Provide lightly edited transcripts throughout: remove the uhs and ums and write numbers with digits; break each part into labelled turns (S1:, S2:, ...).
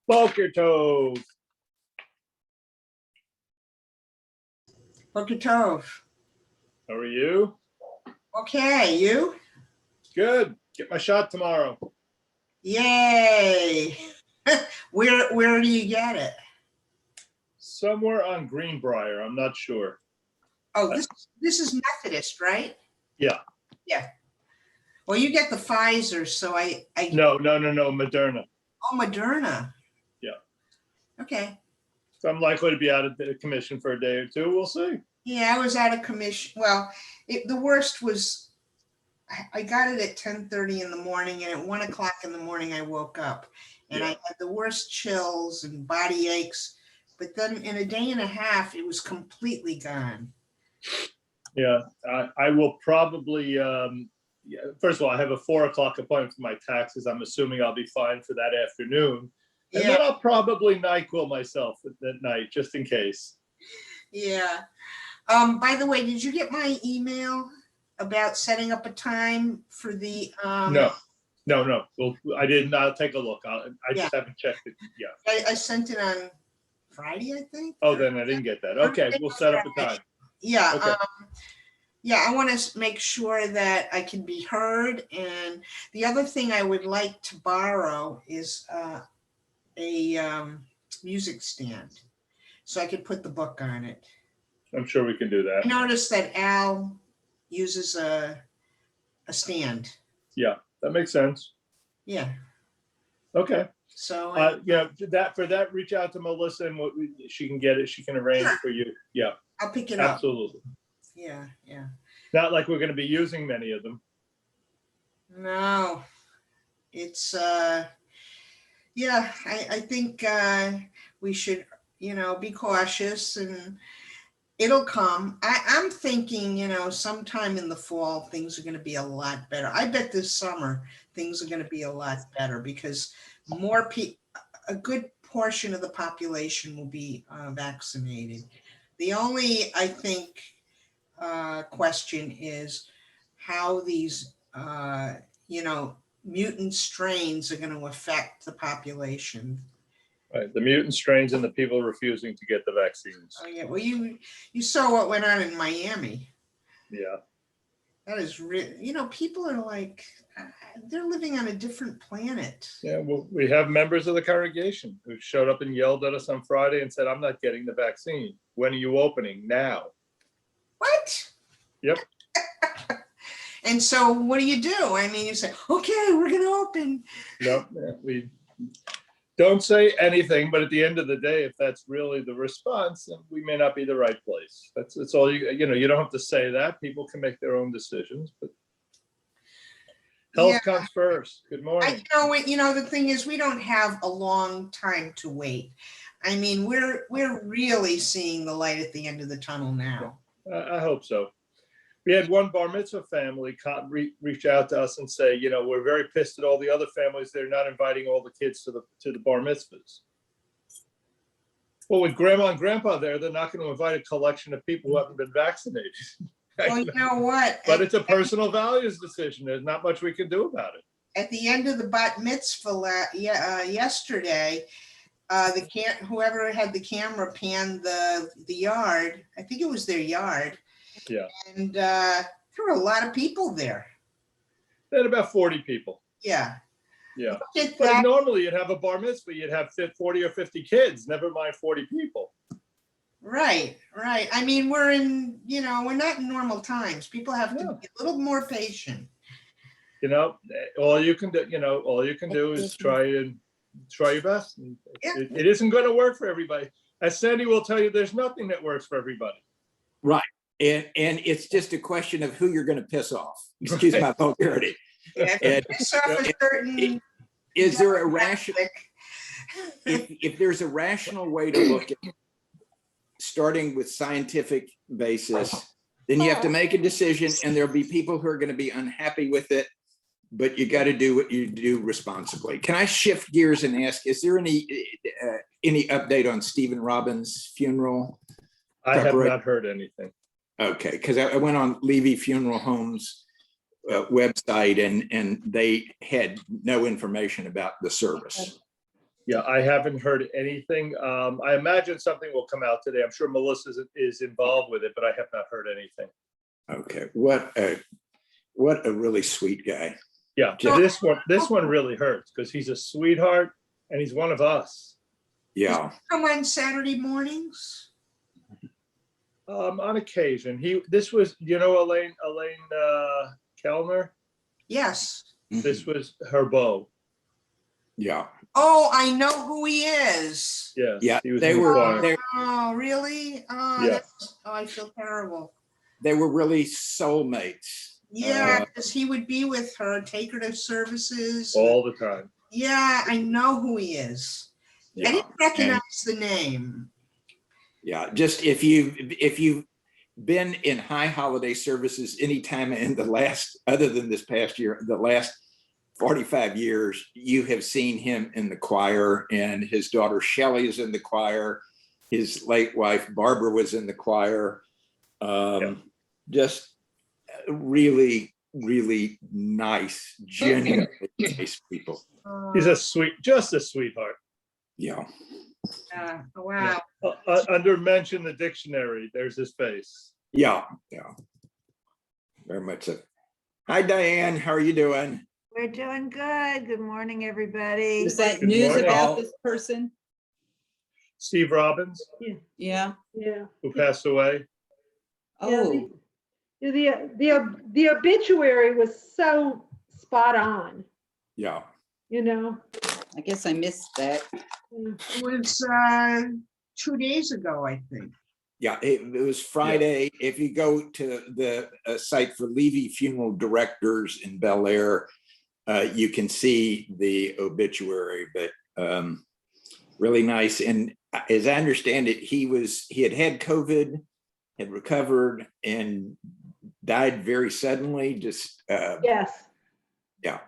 S1: Boker Tov.
S2: Boker Tov.
S1: How are you?
S2: Okay, you?
S1: Good. Get my shot tomorrow.
S2: Yay. Where do you get it?
S1: Somewhere on Greenbrier. I'm not sure.
S2: Oh, this is Methodist, right?
S1: Yeah.
S2: Yeah. Well, you get the Pfizer, so I
S1: No, Moderna.
S2: Oh, Moderna.
S1: Yeah.
S2: Okay.
S1: So I'm likely to be out of the commission for a day or two. We'll see.
S2: Yeah, I was out of commission. Well, the worst was I got it at 10:30 in the morning, and at 1 o'clock in the morning I woke up, and I had the worst chills and body aches. But then in a day and a half, it was completely gone.
S1: Yeah, I will probably. First of all, I have a 4 o'clock appointment for my taxes. I'm assuming I'll be fine for that afternoon, and then I'll probably NyQuil myself that night just in case.
S2: Yeah. By the way, did you get my email about setting up a time for the?
S1: No. Well, I didn't. I'll take a look. I just haven't checked it. Yeah.
S2: I sent it on Friday, I think.
S1: Oh, then I didn't get that. Okay, we'll set up a time.
S2: Yeah.
S1: Okay.
S2: Yeah, I want to make sure that I can be heard. And the other thing I would like to borrow is a music stand, so I could put the book on it.
S1: I'm sure we can do that.
S2: I noticed that Al uses a stand.
S1: Yeah, that makes sense.
S2: Yeah.
S1: Okay.
S2: So
S1: yeah, for that, reach out to Melissa and she can get it. She can arrange it for you. Yeah.
S2: I'll pick it up.
S1: Absolutely.
S2: Yeah.
S1: Not like we're going to be using many of them.
S2: No, it's yeah. I think we should, be cautious, and it'll come. I'm thinking, sometime in the fall, things are going to be a lot better. I bet this summer things are going to be a lot better because a good portion of the population will be vaccinated. The only, I think, question is how these, mutant strains are going to affect the population.
S1: Right, the mutant strains and the people refusing to get the vaccines.
S2: Oh yeah, well you saw what went on in Miami.
S1: Yeah.
S2: That is real. People are like, they're living on a different planet.
S1: Yeah, well, we have members of the congregation who showed up and yelled at us on Friday and said, "I'm not getting the vaccine. When are you opening? Now."
S2: What?
S1: Yep.
S2: And so what do? I mean, you say, okay, we're going to open.
S1: No, we don't say anything, but at the end of the day, if that's really the response, then we may not be the right place. That's all you don't have to say that. People can make their own decisions, but health comes first. Good morning.
S2: The thing is, we don't have a long time to wait. I mean, we're really seeing the light at the end of the tunnel now.
S1: I hope so. We had one bar mitzvah family reach out to us and say, we're very pissed at all the other families. They're not inviting all the kids to the bar mitzvahs. Well, with grandma and grandpa there, they're not going to invite a collection of people who haven't been vaccinated.
S2: Well, you know what?
S1: But it's a personal values decision. There's not much we can do about it.
S2: At the end of the bat mitzvah yesterday, whoever had the camera panned the yard. I think it was their yard.
S1: Yeah. And
S2: there were a lot of people there.
S1: They had about 40 people.
S2: Yeah.
S1: Yeah. But normally you'd have a bar mitzvah, you'd have 40 or 50 kids, never mind 40 people.
S2: Right. I mean, we're not in normal times. People have to be a little more patient.
S1: All you can do is try your best. It isn't going to work for everybody. As Sandy will tell you, there's nothing that works for everybody.
S3: Right. And it's just a question of who you're going to piss off. Excuse my vulgarity. Is there a rational? If there's a rational way to look at it, starting with scientific basis, then you have to make a decision, and there'll be people who are going to be unhappy with it. But you got to do what you do responsibly. Can I shift gears and ask: is there any update on Stephen Robbins' funeral?
S1: I have not heard anything.
S3: Okay, because I went on Levy Funeral Home's website and they had no information about the service.
S1: Yeah, I haven't heard anything. I imagine something will come out today. I'm sure Melissa is involved with it, but I have not heard anything.
S3: Okay, what a really sweet guy.
S1: Yeah,
S3: Just-
S1: this one really hurts because he's a sweetheart and he's one of us.
S3: Yeah.
S2: Come on Saturday mornings?
S1: On occasion, this was, Elaine Kellner.
S2: Yes.
S1: This was her beau.
S3: Yeah.
S2: Oh, I know who he is.
S1: Yes.
S3: Yeah.
S1: He was
S3: They
S1: in the
S3: were
S1: choir.
S2: Oh, really? Oh,
S1: Yeah.
S2: I feel terrible.
S3: they were really soulmates.
S2: Yeah, because he would be with her, take her to services.
S1: All the time.
S2: Yeah, I know who he is.
S3: Yeah.
S2: I didn't recognize
S3: And,
S2: the name.
S3: yeah. Just if you've been in high holiday services anytime in the last, other than this past year, the last 45 years, you have seen him in the choir, and his daughter Shelley is in the choir. His late wife Barbara was in the choir. Just really, really nice, genuinely nice people.
S1: He's just a sweetheart.
S3: Yeah.
S2: Wow.
S1: Under mention the dictionary, there's his face.
S3: Yeah. Very much so. Hi, Diane. How are you doing?
S4: We're doing good. Good morning, everybody.
S5: Is that
S1: Good
S5: news
S1: morning.
S5: about this person?
S1: Steve Robbins,
S5: Yeah.
S6: Yeah.
S1: who passed away.
S5: Oh,
S6: The obituary was so spot on,
S3: Yeah.
S5: I guess I missed that.
S2: It was 2 days ago, I think.
S3: Yeah, it was Friday. If you go to the site for Levy Funeral Directors in Bel Air, you can see the obituary, but really nice. And as I understand it, he had COVID, had recovered, and died very suddenly. Just
S6: yes.
S3: yeah.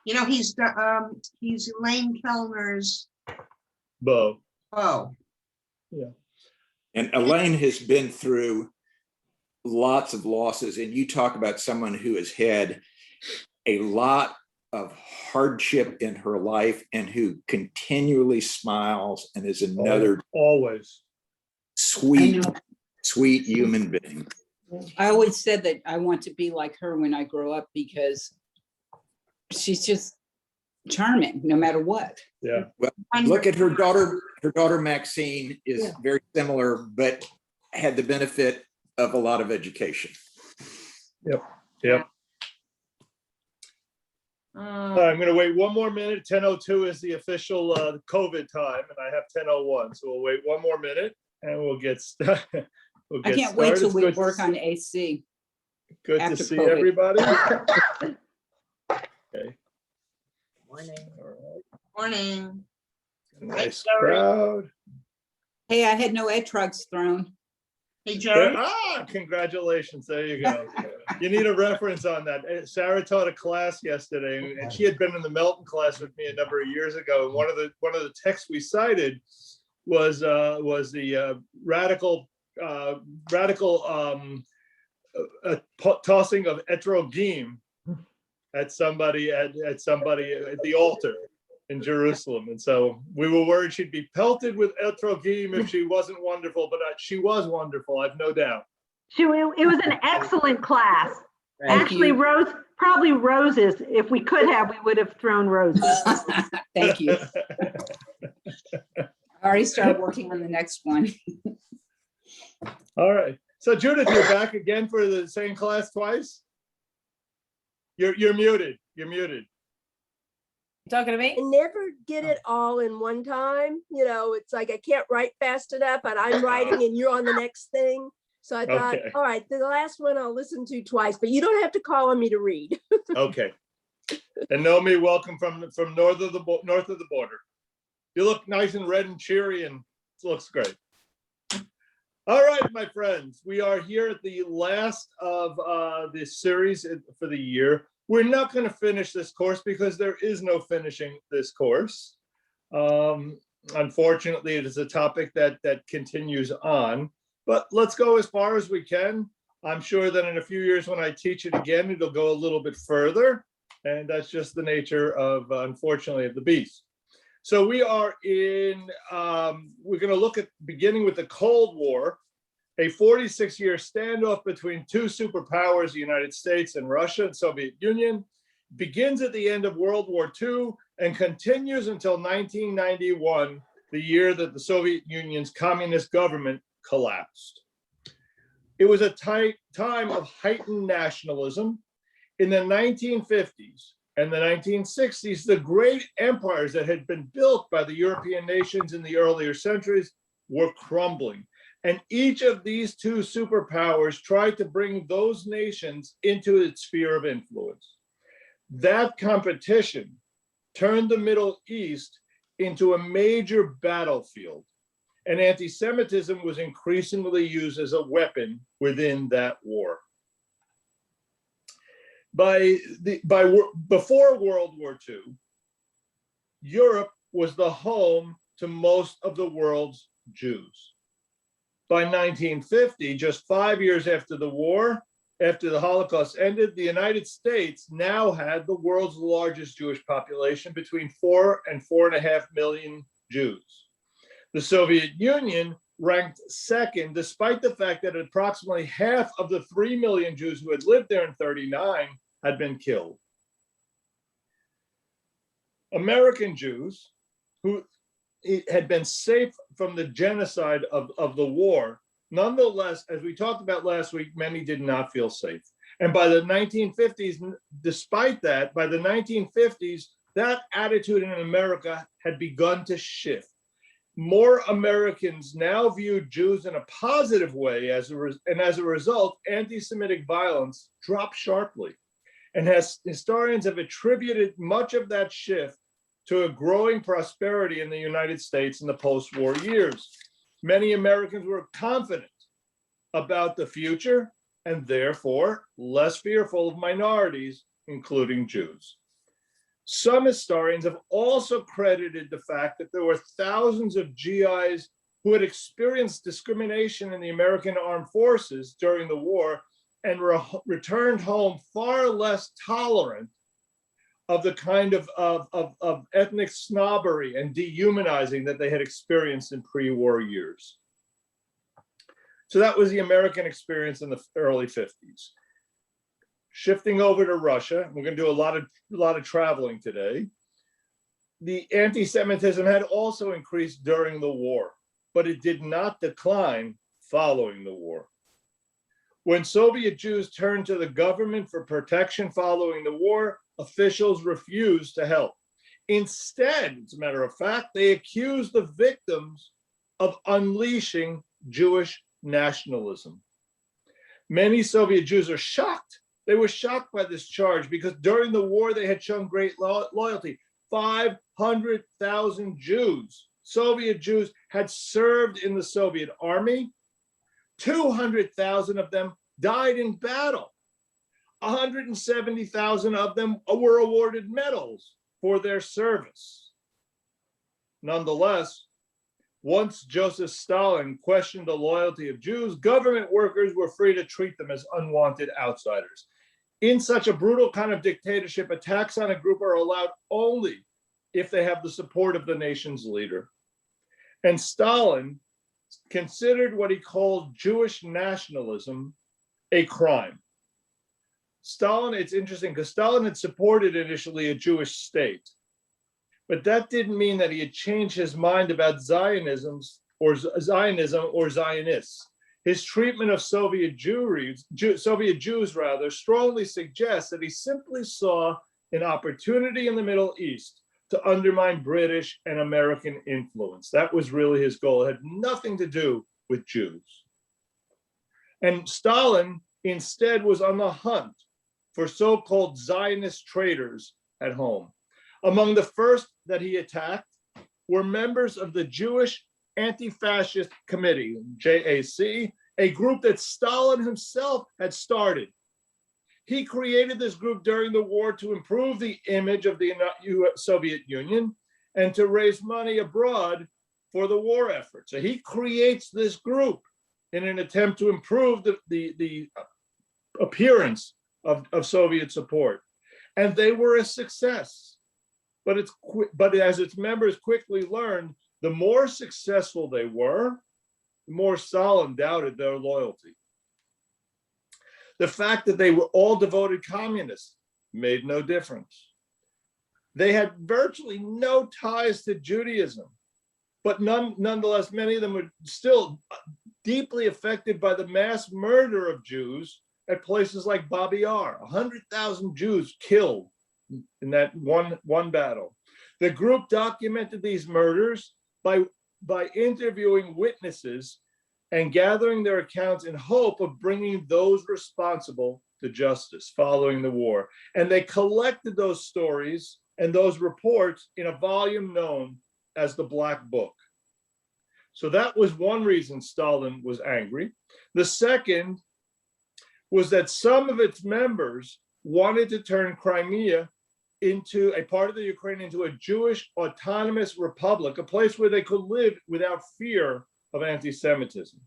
S2: He's Elaine Kellner's
S1: Beau.
S2: beau.
S3: And Elaine has been through lots of losses, and you talk about someone who has had a lot of hardship in her life and who continually smiles and is another
S1: Always.
S3: sweet human being.
S5: I always said that I want to be like her when I grow up because she's just charming no matter what.
S1: Yeah.
S3: Well, look at her daughter. Her daughter Maxine is very similar, but had the benefit of a lot of education.
S1: Yep. I'm going to wait one more minute. 10:02 is the official COVID time, and I have 10:01. So we'll wait one more minute, and we'll get started.
S5: I can't wait till we work on AC.
S1: Good to
S5: after
S1: see
S5: COVID.
S1: everybody. Okay.
S2: Morning.
S1: All right.
S2: Morning.
S1: Nice
S2: Jerry.
S1: crowd.
S5: Hey, I had no egg trucks thrown.
S2: Hey, Jerry.
S1: Congratulations. There you go. You need a reference on that. Sarah taught a class yesterday, and she had been in the Melton class with me a number of years ago. And one of the texts we cited was the radical tossing of etrogim at somebody at the altar in Jerusalem. And so we were worried she'd be pelted with etrogim if she wasn't wonderful, but she was wonderful, I've no doubt.
S6: It was an excellent class.
S5: Thank
S6: Actually,
S5: you.
S6: probably roses. If we could have, we would have thrown roses.
S5: Thank you. I already started working on the next one.
S1: All right. So Judith, you're back again for the same class twice? You're muted. You're muted.
S7: Talking to me?
S8: I never get it all in one time. It's like I can't write fast enough, and I'm writing and you're on the next thing. So I thought,
S1: Okay.
S8: all right, the last one I'll listen to twice, but you don't have to call on me to read.
S1: Okay. And Naomi, welcome from north of the border. You look nice and red and cheery, and it looks great. All right, my friends, we are here at the last of this series for the year. We're not going to finish this course because there is no finishing this course. Unfortunately, it is a topic that continues on, but let's go as far as we can. I'm sure that in a few years when I teach it again, it'll go a little bit further, And that's just the nature of, unfortunately, of the beast. So we are in, we're going to look at beginning with the Cold War, a 46-year standoff between two superpowers, the United States and Russia and Soviet Union, begins at the end of World War II and continues until 1991, the year that the Soviet Union's communist government collapsed. It was a time of heightened nationalism. In the 1950s and the 1960s, the great empires that had been built by the European nations in the earlier centuries were crumbling. And each of these two superpowers tried to bring those nations into its sphere of influence. That competition turned the Middle East into a major battlefield, and anti-Semitism was increasingly used as a weapon within that war. Before World War II, Europe was the home to most of the world's Jews. By 1950, just 5 years after the war, after the Holocaust ended, the United States now had the world's largest Jewish population, between 4 and 4.5 million Jews. The Soviet Union ranked second, despite the fact that approximately half of the 3 million Jews who had lived there in 1939 had been killed. American Jews, who had been safe from the genocide of the war, nonetheless, as we talked about last week, many did not feel safe. And by the 1950s, despite that, by the 1950s, that attitude in America had begun to shift. More Americans now view Jews in a positive way, and as a result, anti-Semitic violence dropped sharply. And historians have attributed much of that shift to a growing prosperity in the United States in the post-war years. Many Americans were confident about the future and therefore less fearful of minorities, including Jews. Some historians have also credited the fact that there were thousands of GIs who had experienced discrimination in the American armed forces during the war and returned home far less tolerant of the kind of ethnic snobbery and dehumanizing that they had experienced in pre-war years. So that was the American experience in the early 50s. Shifting over to Russia, we're going to do a lot of traveling today. The anti-Semitism had also increased during the war, but it did not decline following the war. When Soviet Jews turned to the government for protection following the war, officials refused to help. Instead, as a matter of fact, they accused the victims of unleashing Jewish nationalism. Many Soviet Jews are shocked. They were shocked by this charge because during the war, they had shown great loyalty. 500,000 Jews, Soviet Jews, had served in the Soviet army. 200,000 of them died in battle. 170,000 of them were awarded medals for their service. Nonetheless, once Joseph Stalin questioned the loyalty of Jews, government workers were free to treat them as unwanted outsiders. In such a brutal kind of dictatorship, attacks on a group are allowed only if they have the support of the nation's leader. And Stalin considered what he called Jewish nationalism a crime. Stalin, it's interesting because Stalin had supported initially a Jewish state, but that didn't mean that he had changed his mind about Zionism or Zionists. His treatment of Soviet Jews strongly suggests that he simply saw an opportunity in the Middle East to undermine British and American influence. That was really his goal. It had nothing to do with Jews. And Stalin instead was on the hunt for so-called Zionist traitors at home. Among the first that he attacked were members of the Jewish Anti-Fascist Committee, JAC, a group that Stalin himself had started. He created this group during the war to improve the image of the Soviet Union and to raise money abroad for the war effort. So he creates this group in an attempt to improve the appearance of Soviet support. and they were a success. But as its members quickly learned, the more successful they were, the more Stalin doubted their loyalty. The fact that they were all devoted communists made no difference. They had virtually no ties to Judaism, but nonetheless, many of them were still deeply affected by the mass murder of Jews at places like Babi Yar. 100,000 Jews killed in that one battle. The group documented these murders by interviewing witnesses and gathering their accounts in hope of bringing those responsible to justice following the war. And they collected those stories and those reports in a volume known as the Black Book. So that was one reason Stalin was angry. The second was that some of its members wanted to turn Crimea into a part of the Ukraine into a Jewish autonomous republic, a place where they could live without fear of anti-Semitism.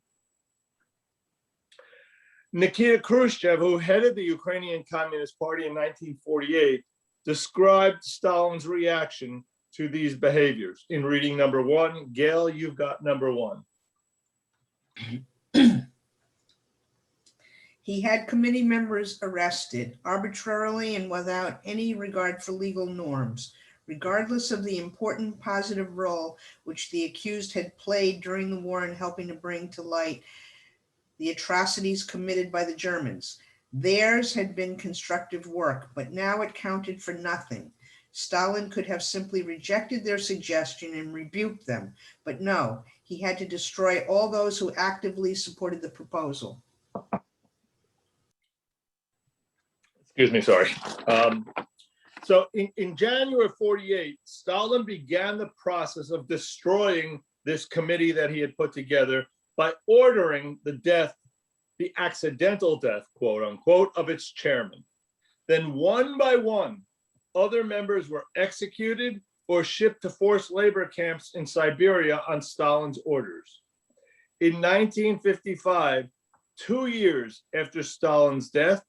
S1: Nikita Khrushchev, who headed the Ukrainian Communist Party in 1948, described Stalin's reaction to these behaviors in reading number 1. Gail, you've got number 1.
S2: He had committee members arrested arbitrarily and without any regard for legal norms, regardless of the important positive role which the accused had played during the war in helping to bring to light the atrocities committed by the Germans. Theirs had been constructive work, but now it counted for nothing. Stalin could have simply rejected their suggestion and rebuked them, but no, he had to destroy all those who actively supported the proposal.
S1: Excuse me, sorry. So in January of 48, Stalin began the process of destroying this committee that he had put together by ordering the death, the accidental death, quote unquote, of its chairman. Then one by one, other members were executed or shipped to forced labor camps in Siberia on Stalin's orders. In 1955, 2 years after Stalin's death,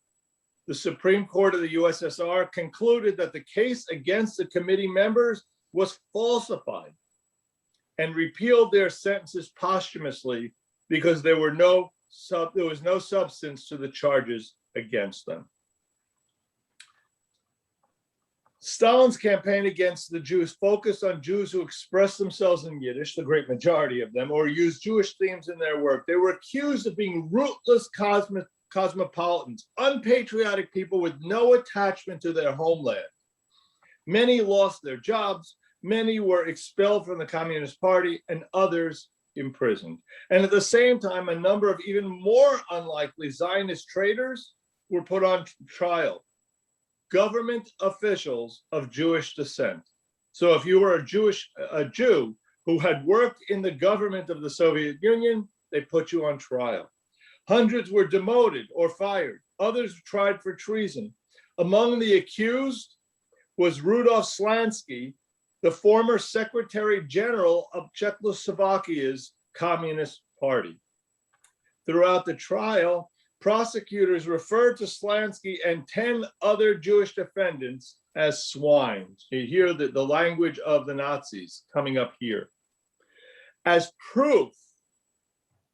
S1: the Supreme Court of the USSR concluded that the case against the committee members was falsified and repealed their sentences posthumously because there was no substance to the charges against them. Stalin's campaign against the Jews focused on Jews who expressed themselves in Yiddish, the great majority of them, or used Jewish themes in their work. They were accused of being rootless cosmopolitans, unpatriotic people with no attachment to their homeland. Many lost their jobs, many were expelled from the Communist Party, and others imprisoned. And at the same time, a number of even more unlikely Zionist traitors were put on trial. Government officials of Jewish descent. So if you were a Jew who had worked in the government of the Soviet Union, they put you on trial. Hundreds were demoted or fired. Others tried for treason. Among the accused was Rudolf Slansky, the former Secretary General of Czechoslovakia's Communist Party. Throughout the trial, prosecutors referred to Slansky and 10 other Jewish defendants as swine. You hear the language of the Nazis coming up here. As proof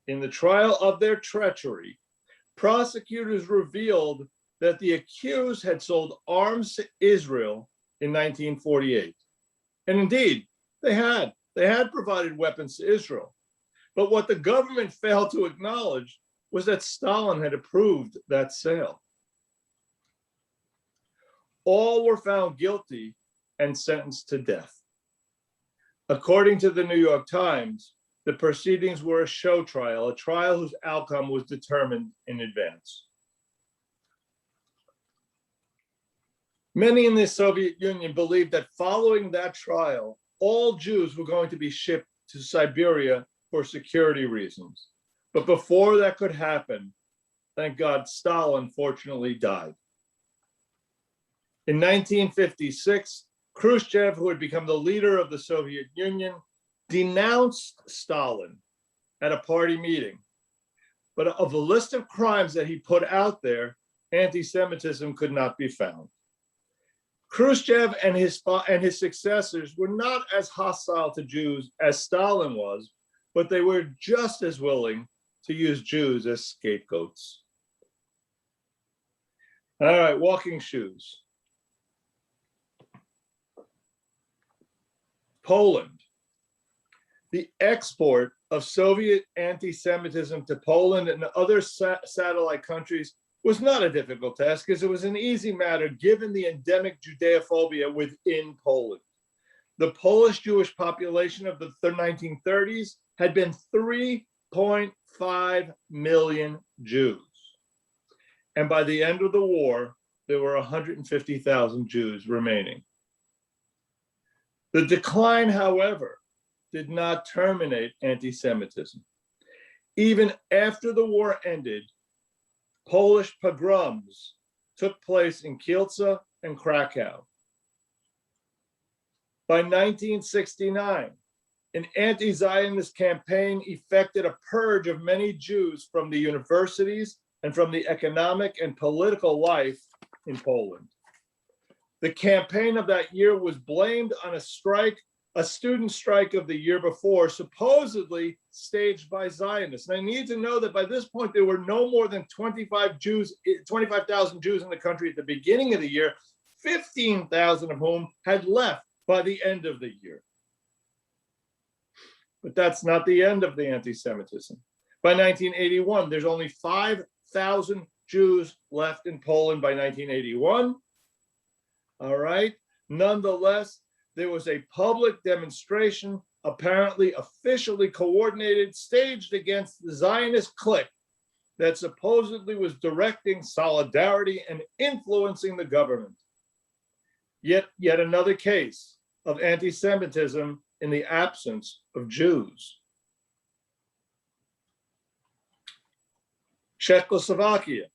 S1: in the trial of their treachery, prosecutors revealed that the accused had sold arms to Israel in 1948. And indeed, they had provided weapons to Israel. But what the government failed to acknowledge was that Stalin had approved that sale. All were found guilty and sentenced to death. According to the New York Times, the proceedings were a show trial, a trial whose outcome was determined in advance. Many in the Soviet Union believed that following that trial, all Jews were going to be shipped to Siberia for security reasons. But before that could happen, thank God, Stalin fortunately died. In 1956, Khrushchev, who had become the leader of the Soviet Union, denounced Stalin at a party meeting. But of the list of crimes that he put out there, anti-Semitism could not be found. Khrushchev and his successors were not as hostile to Jews as Stalin was, but they were just as willing to use Jews as scapegoats. All right, walking shoes. Poland. The export of Soviet anti-Semitism to Poland and other satellite countries was not a difficult task, because it was an easy matter given the endemic Judeophobia within Poland. The Polish Jewish population of the 1930s had been 3.5 million Jews. And by the end of the war, there were 150,000 Jews remaining. The decline, however, did not terminate anti-Semitism. Even after the war ended, Polish pogroms took place in Kielce and Krakow. By 1969, an anti-Zionist campaign effected a purge of many Jews from the universities and from the economic and political life in Poland. The campaign of that year was blamed on a student strike of the year before, supposedly staged by Zionists. And I need to know that by this point, there were no more than 25,000 Jews in the country at the beginning of the year, 15,000 of whom had left by the end of the year. But that's not the end of the anti-Semitism. By 1981, there's only 5,000 Jews left in Poland by 1981. All right. Nonetheless, there was a public demonstration, apparently officially coordinated, staged against the Zionist clique that supposedly was directing solidarity and influencing the government. Yet another case of anti-Semitism in the absence of Jews. Czechoslovakia,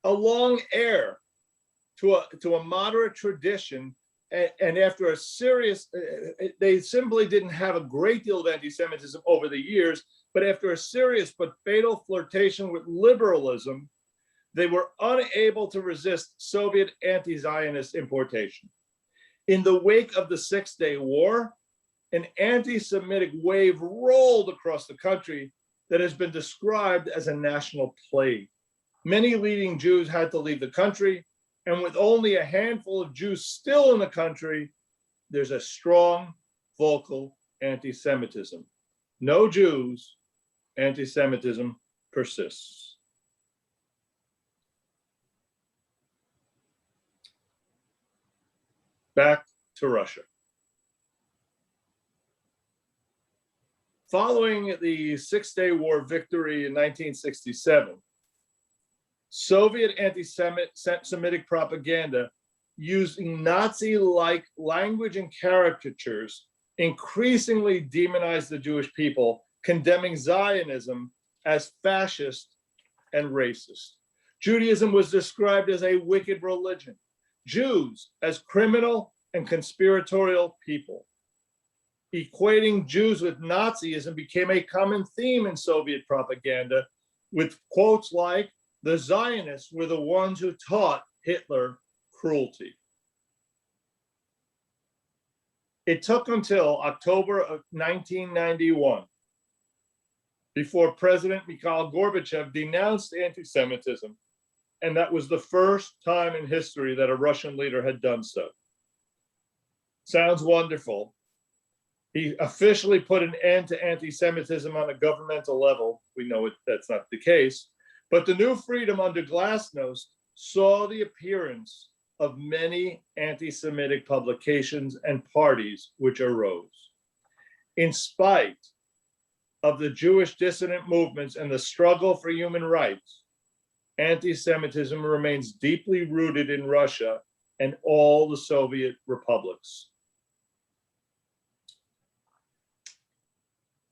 S1: a long heir to a moderate tradition, and after a serious, they simply didn't have a great deal of anti-Semitism over the years, but after a serious but fatal flirtation with liberalism, they were unable to resist Soviet anti-Zionist importation. In the wake of the Six-Day War, an anti-Semitic wave rolled across the country that has been described as a national plague. Many leading Jews had to leave the country, and with only a handful of Jews still in the country, there's a strong, vocal anti-Semitism. No Jews, anti-Semitism persists. Back to Russia. Following the Six-Day War victory in 1967, Soviet anti-Semitic propaganda using Nazi-like language and caricatures increasingly demonized the Jewish people, condemning Zionism as fascist and racist. Judaism was described as a wicked religion, Jews as criminal and conspiratorial people. Equating Jews with Nazism became a common theme in Soviet propaganda, with quotes like, "The Zionists were the ones who taught Hitler cruelty." It took until October of 1991 before President Mikhail Gorbachev denounced anti-Semitism, and that was the first time in history that a Russian leader had done so. Sounds wonderful. He officially put an end to anti-Semitism on a governmental level. We know that's not the case. But the new freedom under Glasnost saw the appearance of many anti-Semitic publications and parties which arose. In spite of the Jewish dissident movements and the struggle for human rights, anti-Semitism remains deeply rooted in Russia and all the Soviet republics.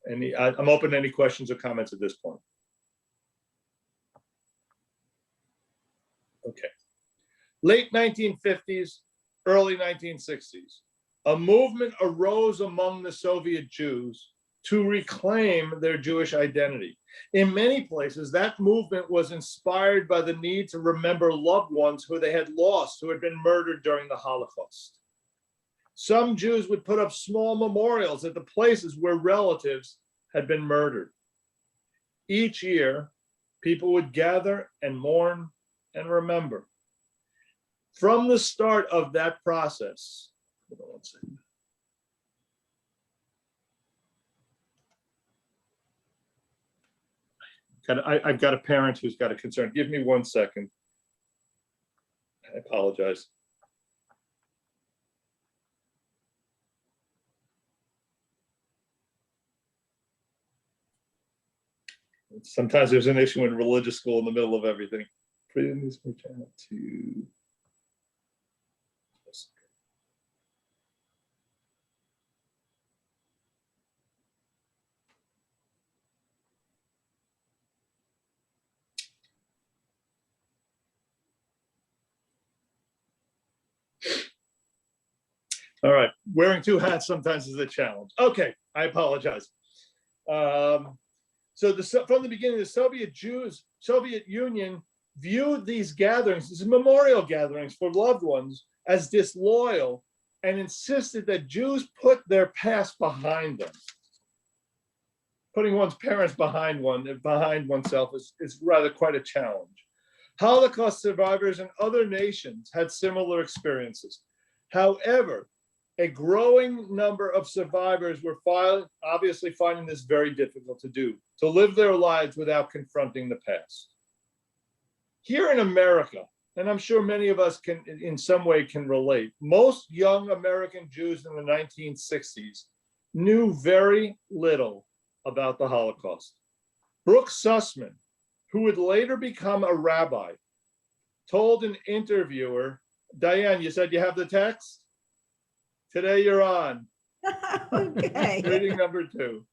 S1: I'm open to any questions or comments at this point. Okay. Late 1950s, early 1960s, a movement arose among the Soviet Jews to reclaim their Jewish identity. In many places, that movement was inspired by the need to remember loved ones who they had lost, who had been murdered during the Holocaust. Some Jews would put up small memorials at the places where relatives had been murdered. Each year, people would gather and mourn and remember. From the start of that process, hold on one second. I've got a parent who's got a concern. Give me 1 second. I apologize. Sometimes there's an issue in religious school in the middle of everything. Please reach out to. All right, wearing two hats sometimes is a challenge. Okay, I apologize. So from the beginning, the Soviet Union viewed these gatherings, these memorial gatherings for loved ones, as disloyal and insisted that Jews put their past behind them. Putting one's parents behind oneself is rather quite a challenge. Holocaust survivors in other nations had similar experiences. However, a growing number of survivors were obviously finding this very difficult to do, to live their lives without confronting the past. Here in America, and I'm sure many of us can, in some way, can relate, most young American Jews in the 1960s knew very little about the Holocaust. Brooks Sussman, who would later become a rabbi, told an interviewer, Diane, you said you have the text? Today you're on.
S4: Okay.
S1: Reading number 2.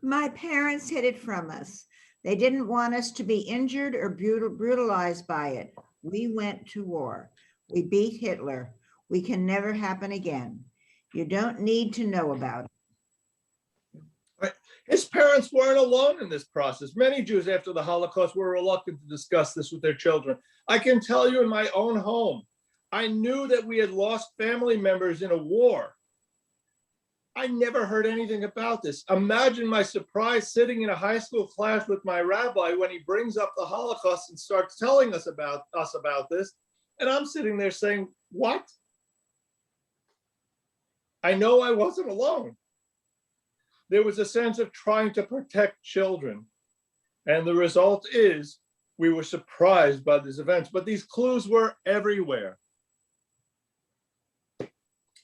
S4: My parents hid it from us. They didn't want us to be injured or brutalized by it. We went to war. We beat Hitler. We can never happen again. You don't need to know about it.
S1: His parents weren't alone in this process. Many Jews after the Holocaust were reluctant to discuss this with their children. I can tell you in my own home, I knew that we had lost family members in a war. I never heard anything about this. Imagine my surprise sitting in a high school class with my rabbi when he brings up the Holocaust and starts telling us about this. And I'm sitting there saying, what? I know I wasn't alone. There was a sense of trying to protect children. And the result is we were surprised by these events, but these clues were everywhere.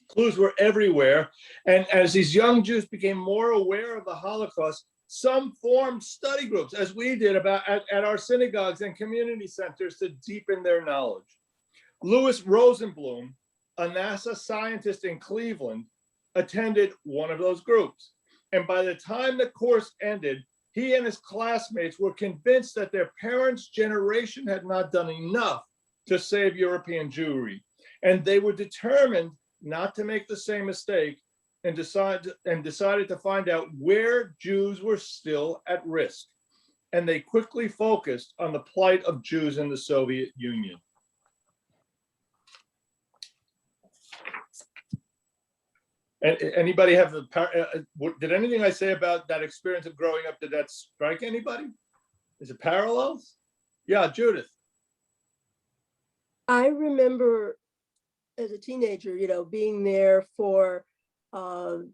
S1: Clues were everywhere. And as these young Jews became more aware of the Holocaust, some formed study groups, as we did at our synagogues and community centers, to deepen their knowledge. Louis Rosenblum, a NASA scientist in Cleveland, attended one of those groups. And by the time the course ended, he and his classmates were convinced that their parents' generation had not done enough to save European Jewry. And they were determined not to make the same mistake and decided to find out where Jews were still at risk. And they quickly focused on the plight of Jews in the Soviet Union. And anybody have did anything I say about that experience of growing up, did that strike anybody? Is it parallels? Yeah, Judith.
S8: I remember as a teenager, being there for Yisker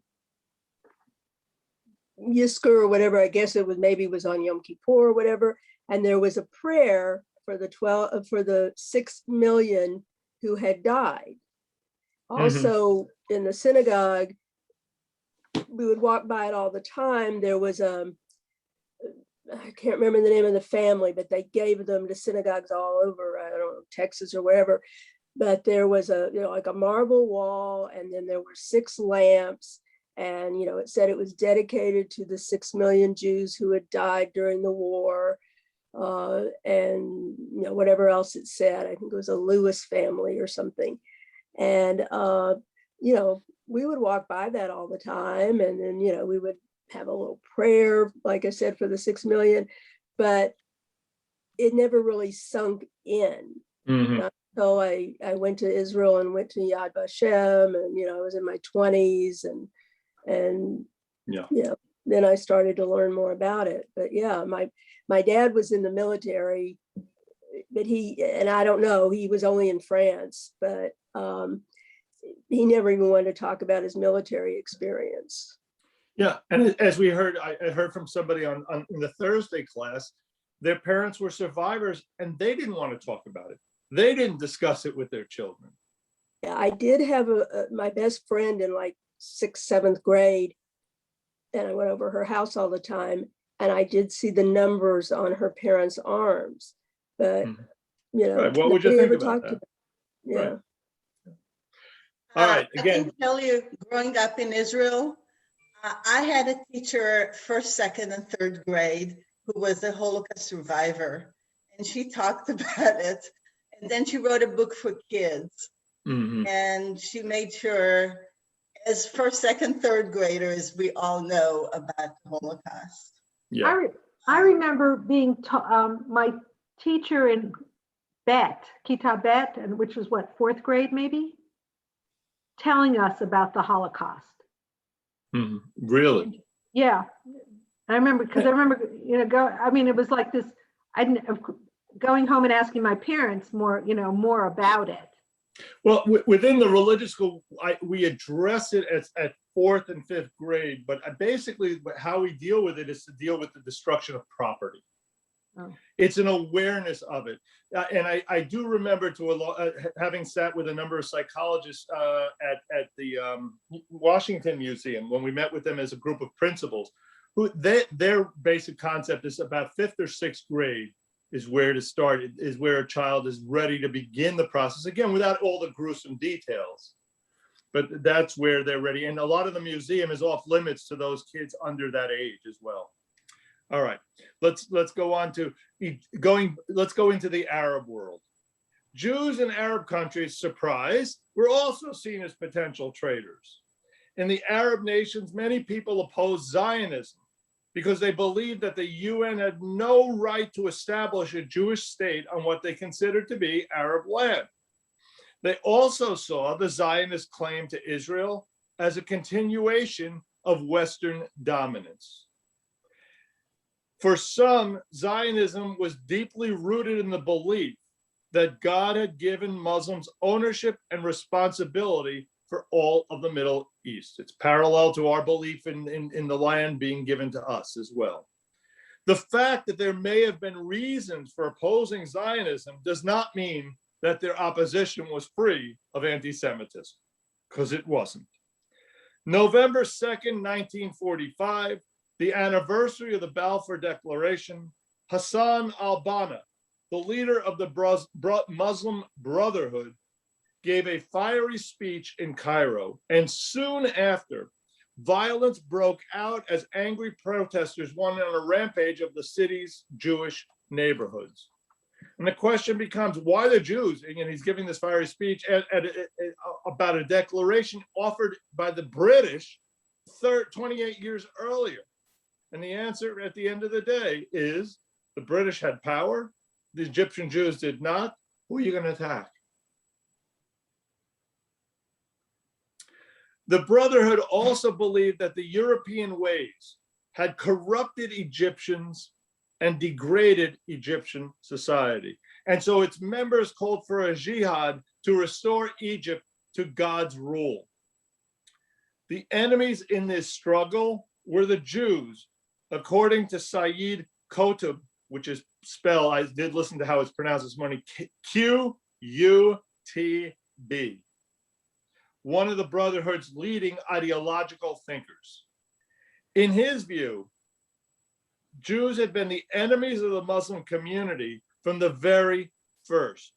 S8: or whatever. I guess it was on Yom Kippur or whatever, and there was a prayer for the 6 million who had died. Also, in the synagogue, we would walk by it all the time. There was I can't remember the name of the family, but they gave them to synagogues all over, I don't know, Texas or wherever. But there was like a marble wall, and then there were 6 lamps, and it said it was dedicated to the 6 million Jews who had died during the war, and whatever else it said. I think it was a Lewis family or something. And we would walk by that all the time, and then we would have a little prayer, like I said, for the 6 million, but it never really sunk in.
S1: Mhm.
S8: So I went to Israel and went to Yad Vashem, and I was in my 20s, and
S1: Yeah.
S8: then I started to learn more about it. But yeah, my dad was in the military, but and I don't know, he was only in France, but he never even wanted to talk about his military experience.
S1: Yeah, and as we heard, I heard from somebody on in the Thursday class, their parents were survivors and they didn't want to talk about it. They didn't discuss it with their children.
S8: Yeah, I did have my best friend in like 6th, 7th grade, and I went over her house all the time, and I did see the numbers on her parents' arms, but
S1: Right. What would you
S8: nobody
S1: think
S8: ever
S1: about
S8: talked
S1: that?
S8: about it. Yeah.
S1: Right. All right.
S9: I
S1: Again,
S9: can tell you, growing up in Israel, I had a teacher, 1st, 2nd, and 3rd grade, who was a Holocaust survivor, and she talked about it. And then she wrote a book for kids, and she made sure, as 1st, 2nd, 3rd graders, we all know about the Holocaust.
S1: yeah.
S6: I remember being my teacher in Kita Bet, and which was what, 4th grade maybe, telling us about the Holocaust.
S1: Really?
S6: Yeah, I remember, because I remember, it was like this. Going home and asking my parents more about it.
S1: Well, within the religious school, we address it at 4th and 5th grade, but basically how we deal with it is to deal with the destruction of property. Oh. It's an awareness of it. And I do remember having sat with a number of psychologists at the Washington Museum when we met with them as a group of principals, who their basic concept is about 5th or 6th grade is where to start, is where a child is ready to begin the process, again, without all the gruesome details. But that's where they're ready. And a lot of the museum is off limits to those kids under that age as well. All right, let's go on to let's go into the Arab world. Jews in Arab countries, surprise, were also seen as potential traitors. In the Arab nations, many people opposed Zionism because they believed that the UN had no right to establish a Jewish state on what they considered to be Arab land. They also saw the Zionist claim to Israel as a continuation of Western dominance. For some, Zionism was deeply rooted in the belief that God had given Muslims ownership and responsibility for all of the Middle East. It's parallel to our belief in the land being given to us as well. The fact that there may have been reasons for opposing Zionism does not mean that their opposition was free of anti-Semitism, because it wasn't. November 2nd, 1945, the anniversary of the Balfour Declaration, Hassan al-Banna, the leader of the Muslim Brotherhood, gave a fiery speech in Cairo, and soon after, violence broke out as angry protesters went on a rampage of the city's Jewish neighborhoods. And the question becomes, why the Jews? And he's giving this fiery speech about a declaration offered by the British 28 years earlier. And the answer at the end of the day is the British had power, the Egyptian Jews did not. Who are you going to attack? The Brotherhood also believed that the European ways had corrupted Egyptians and degraded Egyptian society. And so its members called for a jihad to restore Egypt to God's rule. The enemies in this struggle were the Jews, according to Sayyid Qutb, which is spelled, I did listen to how it's pronounced this morning, Q-U-T-B. One of the Brotherhood's leading ideological thinkers. In his view, Jews had been the enemies of the Muslim community from the very first.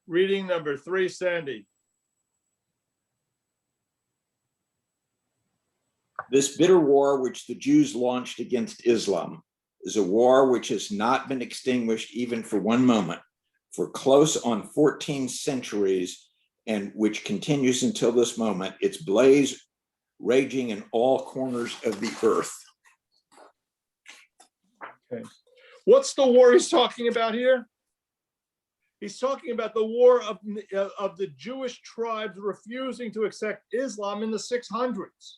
S1: Reading number 3, Sandy.
S3: This bitter war which the Jews launched against Islam is a war which has not been extinguished even for one moment, for close on 14 centuries, and which continues until this moment. Its blaze raging in all corners of the earth.
S1: Okay. What's the war he's talking about here? He's talking about the war of the Jewish tribes refusing to accept Islam in the 600s.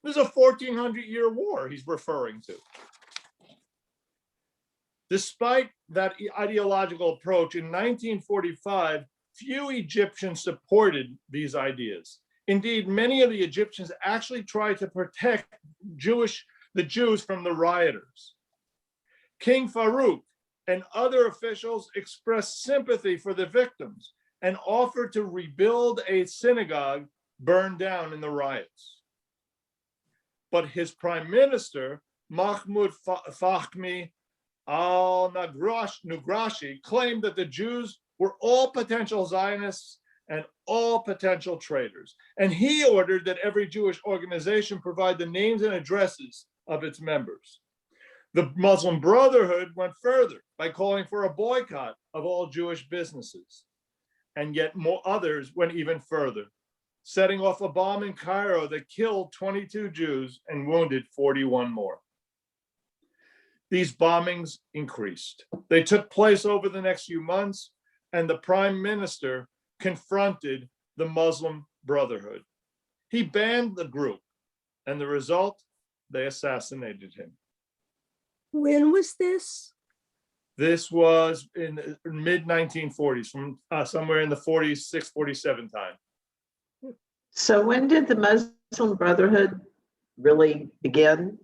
S1: This is a 1400-year war he's referring to. Despite that ideological approach, in 1945, few Egyptians supported these ideas. Indeed, many of the Egyptians actually tried to protect the Jews from the rioters. King Farouk and other officials expressed sympathy for the victims and offered to rebuild a synagogue burned down in the riots. But his prime minister, Mahmoud Fahmy al-Nugrashi, claimed that the Jews were all potential Zionists and all potential traitors. And he ordered that every Jewish organization provide the names and addresses of its members. The Muslim Brotherhood went further by calling for a boycott of all Jewish businesses. And yet more others went even further, setting off a bomb in Cairo that killed 22 Jews and wounded 41 more. These bombings increased. They took place over the next few months, and the prime minister confronted the Muslim Brotherhood. He banned the group, and the result, they assassinated him.
S8: When was this?
S1: This was in the mid-1940s, from somewhere in the 46, 47 time.
S10: So when did the Muslim Brotherhood really begin?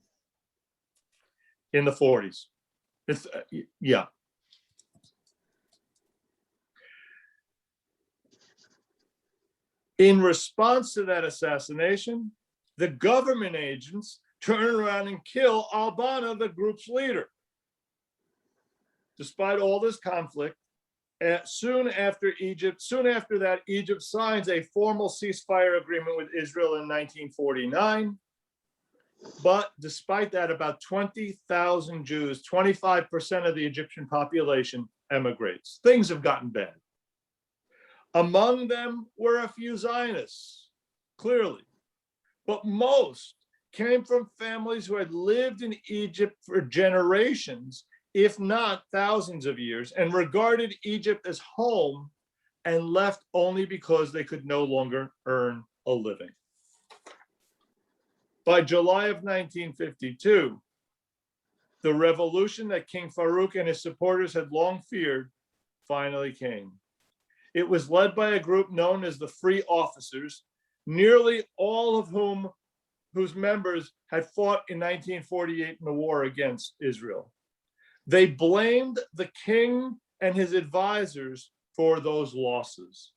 S1: In the 40s. Yeah. In response to that assassination, the government agents turn around and kill al-Banna, the group's leader. Despite all this conflict, soon after that, Egypt signs a formal ceasefire agreement with Israel in 1949. But despite that, about 20,000 Jews, 25% of the Egyptian population, emigrates. Things have gotten bad. Among them were a few Zionists, clearly, but most came from families who had lived in Egypt for generations, if not thousands of years, and regarded Egypt as home and left only because they could no longer earn a living. By July of 1952, the revolution that King Farouk and his supporters had long feared finally came. It was led by a group known as the Free Officers, nearly all of whose members had fought in 1948 in the war against Israel. They blamed the king and his advisors for those losses.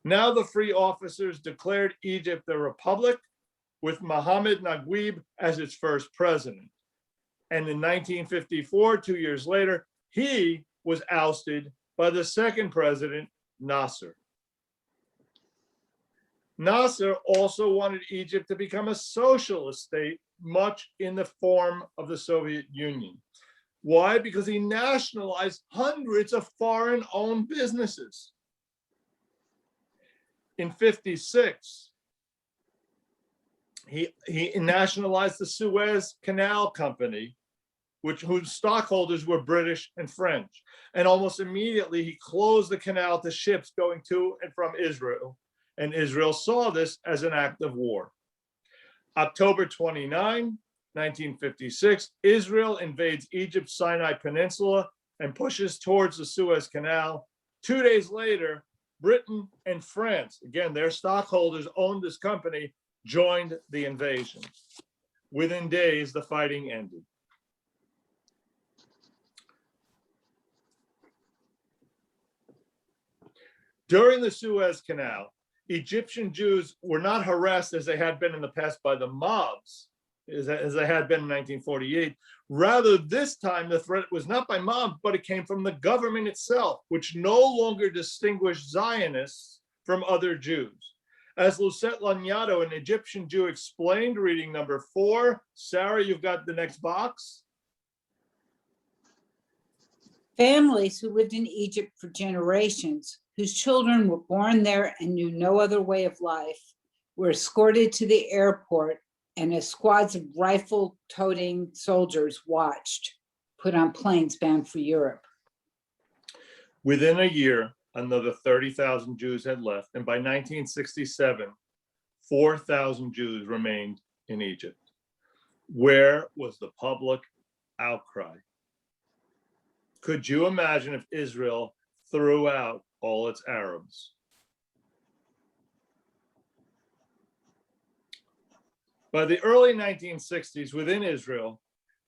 S1: Now the Free Officers declared Egypt a republic, with Mohammed Naguib as its first president. And in 1954, 2 years later, he was ousted by the second president, Nasser. Nasser also wanted Egypt to become a socialist state, much in the form of the Soviet Union. Why? Because he nationalized hundreds of foreign-owned businesses. In 56, he nationalized the Suez Canal Company, whose stockholders were British and French. And almost immediately, he closed the canal to ships going to and from Israel. And Israel saw this as an act of war. October 29, 1956, Israel invades Egypt's Sinai Peninsula and pushes towards the Suez Canal. 2 days later, Britain and France, again, their stockholders owned this company, joined the invasion. Within days, the fighting ended. During the Suez Canal, Egyptian Jews were not harassed as they had been in the past by the mobs, as they had been in 1948. Rather, this time the threat was not by mobs, but it came from the government itself, which no longer distinguished Zionists from other Jews. As Lucette Lanyadoo, an Egyptian Jew, explained, reading number 4. Sarah, you've got the next box.
S5: Families who lived in Egypt for generations, whose children were born there and knew no other way of life, were escorted to the airport, and as squads of rifle-toting soldiers watched, put on planes bound for Europe.
S1: Within a year, another 30,000 Jews had left, and by 1967, 4,000 Jews remained in Egypt. Where was the public outcry? Could you imagine if Israel threw out all its Arabs? By the early 1960s, within Israel,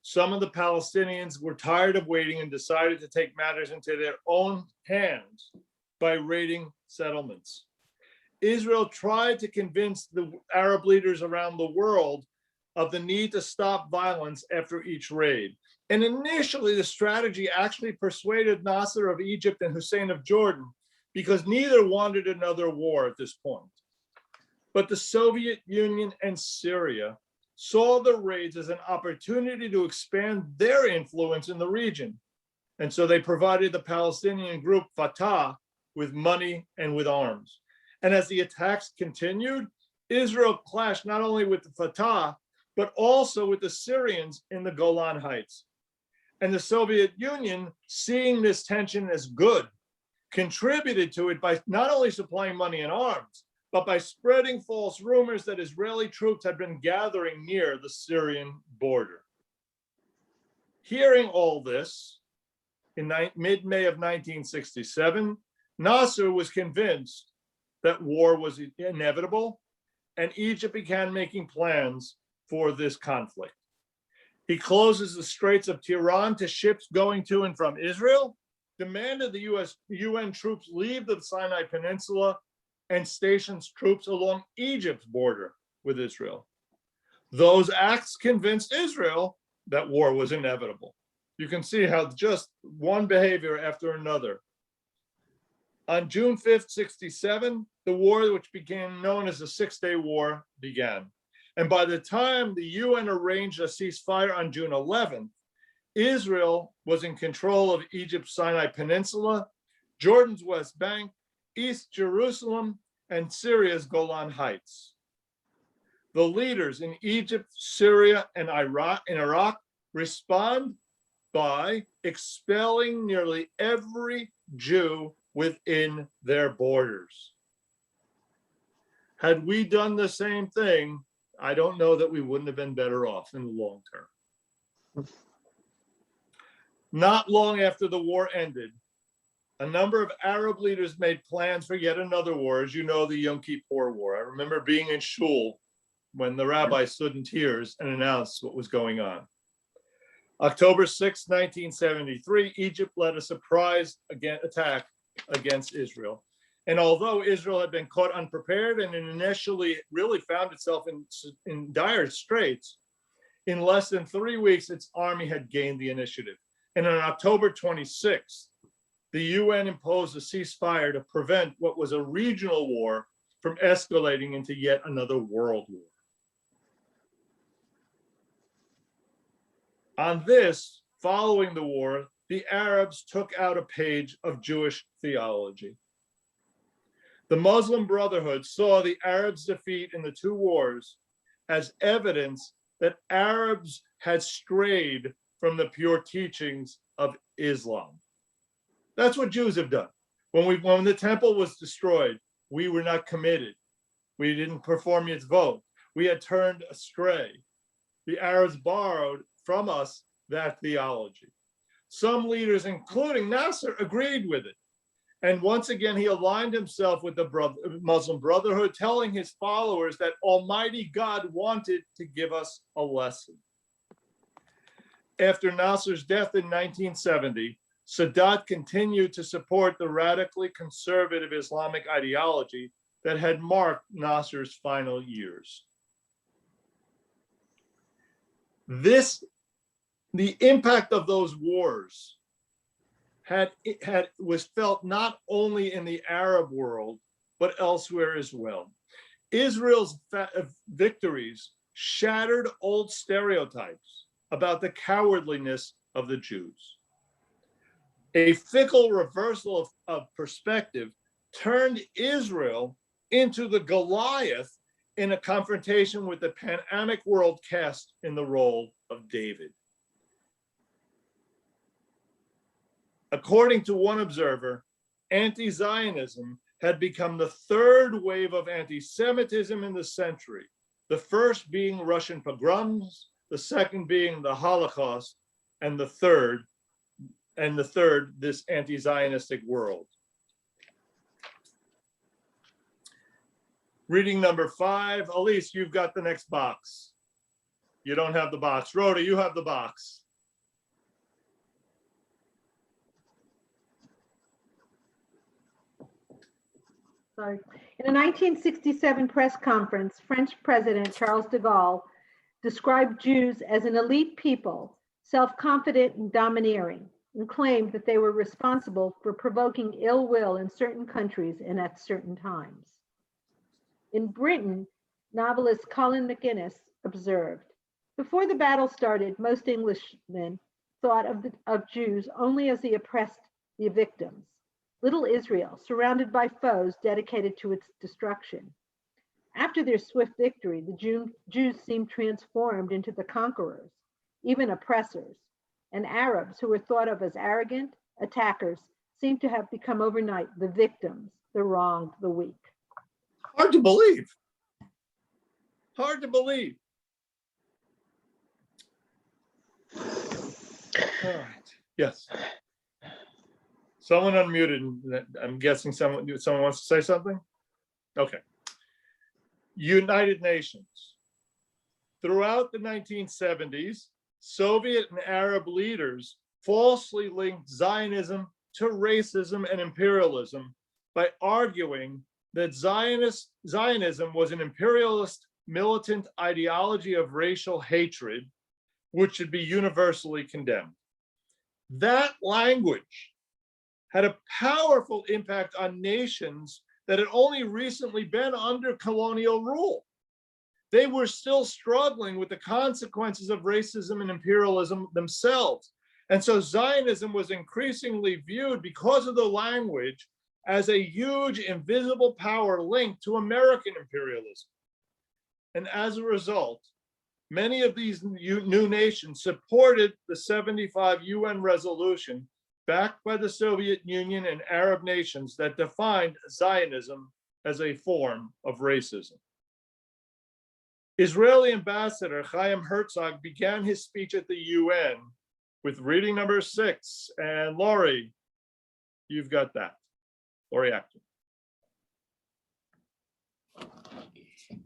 S1: some of the Palestinians were tired of waiting and decided to take matters into their own hands by raiding settlements. Israel tried to convince the Arab leaders around the world of the need to stop violence after each raid. And initially, the strategy actually persuaded Nasser of Egypt and Hussein of Jordan, because neither wanted another war at this point. But the Soviet Union and Syria saw the raids as an opportunity to expand their influence in the region. And so they provided the Palestinian group Fatah with money and with arms. And as the attacks continued, Israel clashed not only with the Fatah, but also with the Syrians in the Golan Heights. And the Soviet Union, seeing this tension as good, contributed to it by not only supplying money and arms, but by spreading false rumors that Israeli troops had been gathering near the Syrian border. Hearing all this, in mid-May of 1967, Nasser was convinced that war was inevitable, and Egypt began making plans for this conflict. He closes the Straits of Tiran to ships going to and from Israel, demanded the UN troops leave the Sinai Peninsula, and stations troops along Egypt's border with Israel. Those acts convinced Israel that war was inevitable. You can see how just one behavior after another. On June 5th, 67, the war, which became known as the Six-Day War, began. And by the time the UN arranged a ceasefire on June 11th, Israel was in control of Egypt's Sinai Peninsula, Jordan's West Bank, East Jerusalem, and Syria's Golan Heights. The leaders in Egypt, Syria, and Iraq respond by expelling nearly every Jew within their borders. Had we done the same thing, I don't know that we wouldn't have been better off in the long term. Not long after the war ended, a number of Arab leaders made plans for yet another war, as you know, the Yom Kippur War. I remember being in shul when the rabbi stood in tears and announced what was going on. October 6, 1973, Egypt led a surprise attack against Israel. And although Israel had been caught unprepared and initially really found itself in dire straits, in less than 3 weeks, its army had gained the initiative. And on October 26th, the UN imposed a ceasefire to prevent what was a regional war from escalating into yet another world war. On this, following the war, the Arabs took out a page of Jewish theology. The Muslim Brotherhood saw the Arabs' defeat in the two wars as evidence that Arabs had strayed from the pure teachings of Islam. That's what Jews have done. When the temple was destroyed, we were not committed. We didn't perform its vote. We had turned astray. The Arabs borrowed from us that theology. Some leaders, including Nasser, agreed with it. And once again, he aligned himself with the Muslim Brotherhood, telling his followers that Almighty God wanted to give us a lesson. After Nasser's death in 1970, Sadat continued to support the radically conservative Islamic ideology that had marked Nasser's final years. The impact of those wars was felt not only in the Arab world, but elsewhere as well. Israel's victories shattered old stereotypes about the cowardliness of the Jews. A fickle reversal of perspective turned Israel into the Goliath in a confrontation with the Pan-Amic world cast in the role of David. According to one observer, anti-Zionism had become the third wave of anti-Semitism in the century, the first being Russian pogroms, the second being the Holocaust, and the third, this anti-Zionistic world. Reading number 5, Elise, you've got the next box. You don't have the box. Rhoda, you have the box.
S6: Sorry. In a 1967 press conference, French President Charles de Gaulle described Jews as an elite people, self-confident and domineering, and claimed that they were responsible for provoking ill will in certain countries and at certain times. In Britain, novelist Colin McInnes observed, before the battle started, most Englishmen thought of Jews only as the oppressed, the victims. Little Israel, surrounded by foes dedicated to its destruction. After their swift victory, the Jews seemed transformed into the conquerors, even oppressors, and Arabs, who were thought of as arrogant attackers, seemed to have become overnight the victims, the wronged, the weak.
S1: Hard to believe. Hard to believe. All right. Yes. Someone unmuted. I'm guessing someone wants to say something? Okay. United Nations. Throughout the 1970s, Soviet and Arab leaders falsely linked Zionism to racism and imperialism by arguing that Zionism was an imperialist militant ideology of racial hatred, which should be universally condemned. That language had a powerful impact on nations that had only recently been under colonial rule. They were still struggling with the consequences of racism and imperialism themselves. And so Zionism was increasingly viewed, because of the language, as a huge invisible power linked to American imperialism. And as a result, many of these new nations supported the 75 UN resolution backed by the Soviet Union and Arab nations that defined Zionism as a form of racism. Israeli Ambassador Chaim Herzog began his speech at the UN with reading number 6. And Laurie, you've got that. Laurie Acton.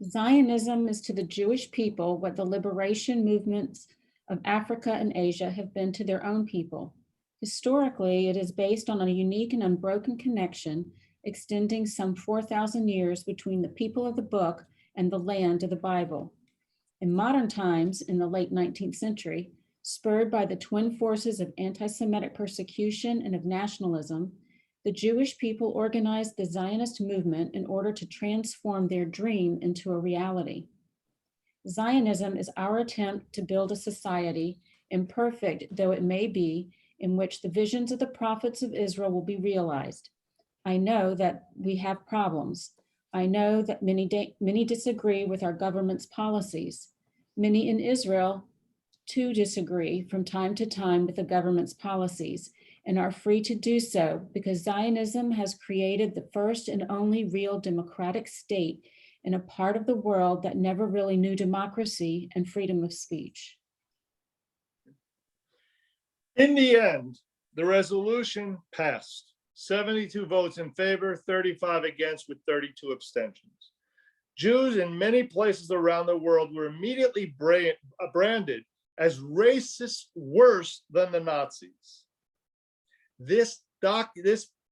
S11: Zionism is to the Jewish people what the liberation movements of Africa and Asia have been to their own people. Historically, it is based on a unique and unbroken connection extending some 4,000 years between the people of the book and the land of the Bible. In modern times, in the late 19th century, spurred by the twin forces of anti-Semitic persecution and of nationalism, the Jewish people organized the Zionist movement in order to transform their dream into a reality. Zionism is our attempt to build a society, imperfect though it may be, in which the visions of the prophets of Israel will be realized. I know that we have problems. I know that many disagree with our government's policies. Many in Israel too disagree from time to time with the government's policies, and are free to do so because Zionism has created the first and only real democratic state in a part of the world that never really knew democracy and freedom of speech.
S1: In the end, the resolution passed. 72 votes in favor, 35 against, with 32 abstentions. Jews in many places around the world were immediately branded as racist worse than the Nazis. This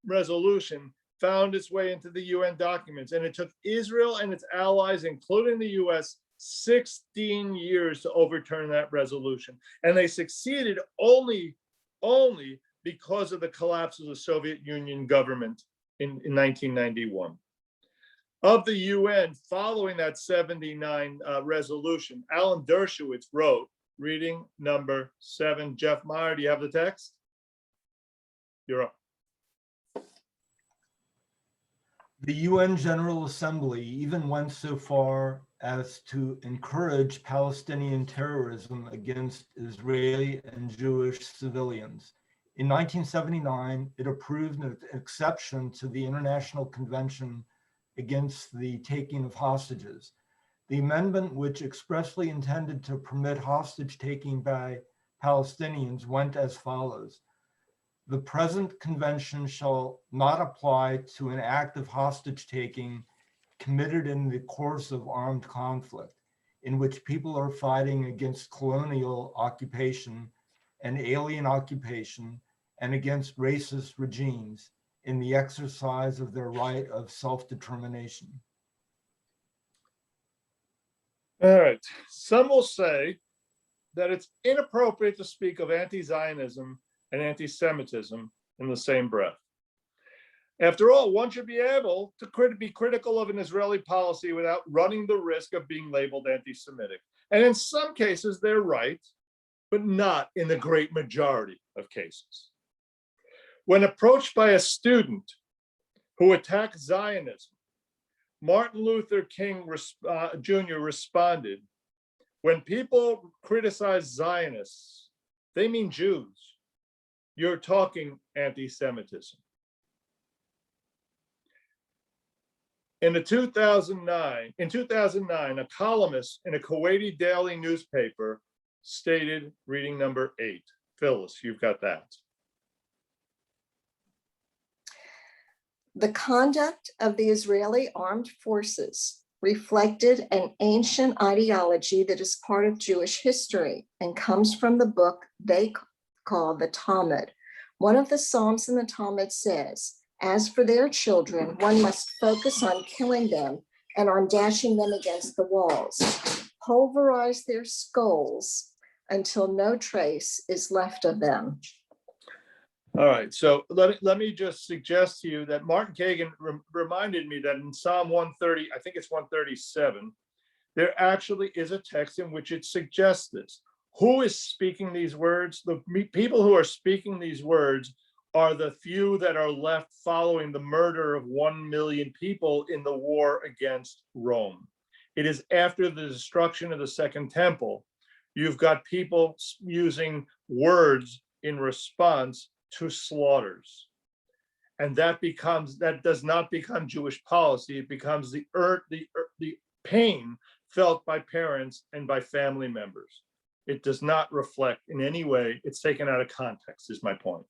S1: resolution found its way into the UN documents, and it took Israel and its allies, including the US, 16 years to overturn that resolution. And they succeeded only because of the collapse of the Soviet Union government in 1991. Of the UN, following that 79 resolution, Alan Dershowitz wrote, reading number 7. Jeff Meyer, do you have the text? You're up.
S12: The UN General Assembly even went so far as to encourage Palestinian terrorism against Israeli and Jewish civilians. In 1979, it approved an exception to the International Convention against the taking of hostages. The amendment, which expressly intended to permit hostage taking by Palestinians, went as follows. The present convention shall not apply to an act of hostage taking committed in the course of armed conflict, in which people are fighting against colonial occupation and alien occupation and against racist regimes in the exercise of their right of self-determination.
S1: All right. Some will say that it's inappropriate to speak of anti-Zionism and anti-Semitism in the same breath. After all, one should be able to be critical of an Israeli policy without running the risk of being labeled anti-Semitic. And in some cases, they're right, but not in the great majority of cases. When approached by a student who attacked Zionism, Martin Luther King Jr. responded, when people criticize Zionists, they mean Jews. You're talking anti-Semitism. In 2009, a columnist in a Kuwaiti daily newspaper stated, reading number 8. Phyllis, you've got that.
S13: The conduct of the Israeli armed forces reflected an ancient ideology that is part of Jewish history and comes from the book they call the Talmud. One of the Psalms in the Talmud says, as for their children, one must focus on killing them and on dashing them against the walls, pulverize their skulls until no trace is left of them.
S1: All right, so let me just suggest to you that Martin Kagan reminded me that in Psalm 130, I think it's 137, there actually is a text in which it suggests this. Who is speaking these words? The people who are speaking these words are the few that are left following the murder of 1 million people in the war against Rome. It is after the destruction of the Second Temple. You've got people using words in response to slaughters. And that does not become Jewish policy. It becomes the pain felt by parents and by family members. It does not reflect in any way, it's taken out of context, is my point.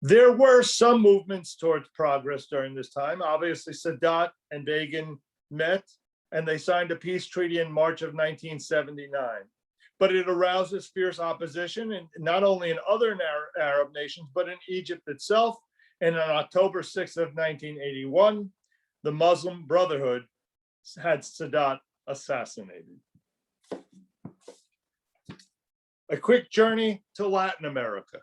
S1: There were some movements towards progress during this time. Obviously, Sadat and Begin met and they signed a peace treaty in March of 1979. But it arouses fierce opposition, and not only in other Arab nations, but in Egypt itself. And on October 6th of 1981, the Muslim Brotherhood had Sadat assassinated. A quick journey to Latin America.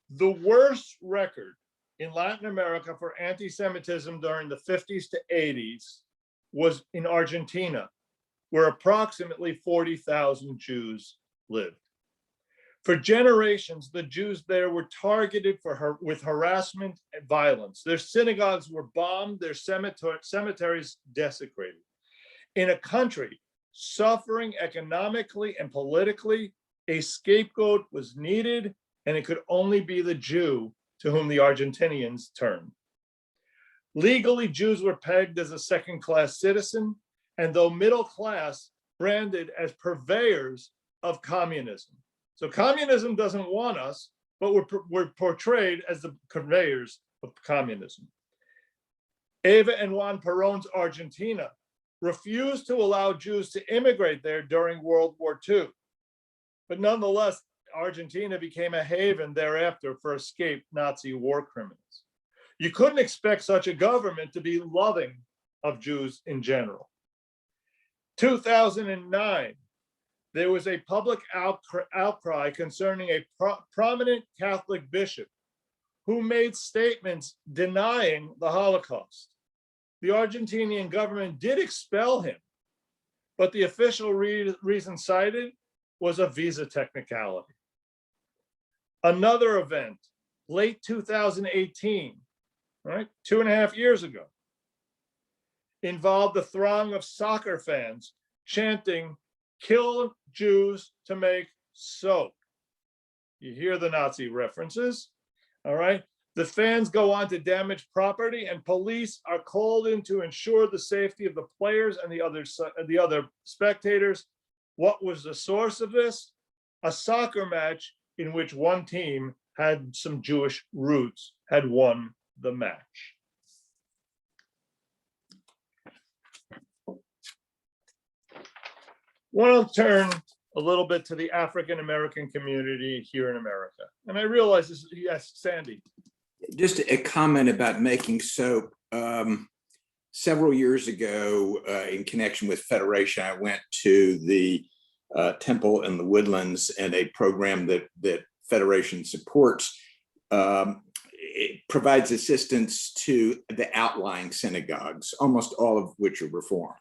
S1: The worst record in Latin America for anti-Semitism during the 50s to 80s was in Argentina, where approximately 40,000 Jews lived. For generations, the Jews there were targeted with harassment and violence. Their synagogues were bombed, their cemeteries desecrated. In a country suffering economically and politically, a scapegoat was needed, and it could only be the Jew to whom the Argentinians turned. Legally, Jews were pegged as a second-class citizen, and though middle class, branded as purveyors of communism. So communism doesn't want us, but we're portrayed as the purveyors of communism. Eva and Juan Perón's Argentina refused to allow Jews to immigrate there during World War II. But nonetheless, Argentina became a haven thereafter for escaped Nazi war criminals. You couldn't expect such a government to be loving of Jews in general. 2009, there was a public outcry concerning a prominent Catholic bishop who made statements denying the Holocaust. The Argentinian government did expel him, but the official reason cited was a visa technicality. Another event, late 2018, right, 2.5 years ago, involved a throng of soccer fans chanting, "Kill Jews to make soap." You hear the Nazi references, all right? The fans go on to damage property, and police are called in to ensure the safety of the players and the other spectators. What was the source of this? A soccer match in which one team had some Jewish roots, had won the match. Want to turn a little bit to the African-American community here in America. And I realize this, yes, Sandy.
S3: Just a comment about making soap. Several years ago, in connection with Federation, I went to the Temple in the Woodlands, and a program that Federation supports. It provides assistance to the outlying synagogues, almost all of which are Reform.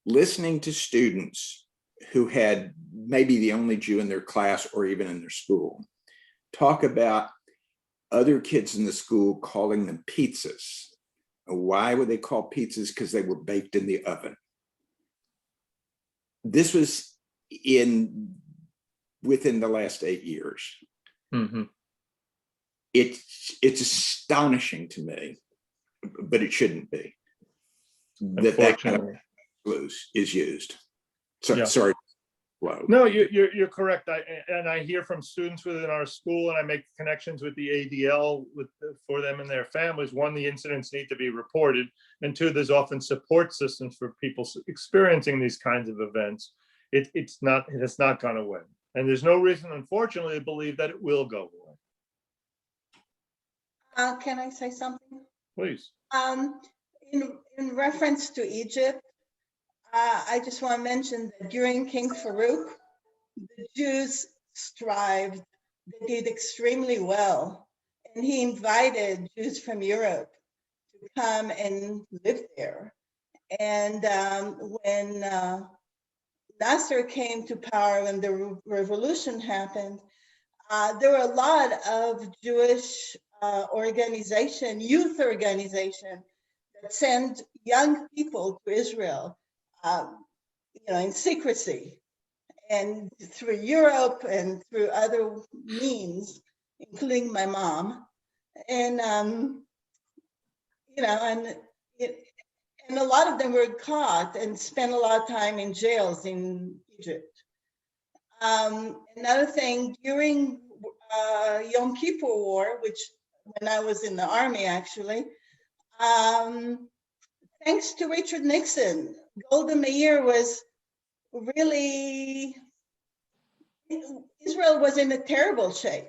S3: Listening to students who had maybe the only Jew in their class or even in their school talk about other kids in the school calling them pizzas. Why were they called pizzas? Because they were baked in the oven. This was within the last 8 years.
S1: Mm-hmm.
S3: It's astonishing to me, but it shouldn't be, that kind of blues is used. So yeah. Sorry. Wow.
S1: No, you're correct. I hear from students within our school, and I make connections with the ADL for them and their families. One, the incidents need to be reported, and two, there's often support systems for people experiencing these kinds of events. It has not gone away, and there's no reason, unfortunately, to believe that it will go away.
S9: Can I say something?
S1: Please.
S9: In reference to Egypt, I just want to mention that during King Farouk, the Jews strived, they did extremely well. And he invited Jews from Europe to come and live there. And when Nasser came to power, when the revolution happened, there were a lot of Jewish youth organization that sent young people to Israel, in secrecy, and through Europe and through other means, including my mom, and and a lot of them were caught and spent a lot of time in jails in Egypt. Another thing, during Yom Kippur War, which when I was in the army actually, thanks to Richard Nixon, Golda Meir was really, Israel was in a terrible shape.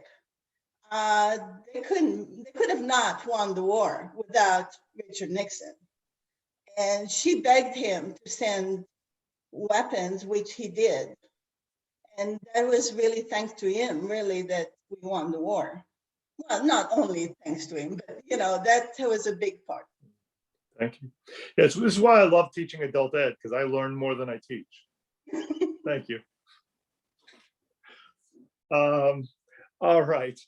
S9: They could have not won the war without Richard Nixon. And she begged him to send weapons, which he did. And that was really thanks to him, really, that we won the war. Well, not only thanks to him, but that was a big part.
S1: Thank you. Yes, this is why I love teaching adult ed, because I learn more than I teach. Thank you. All right.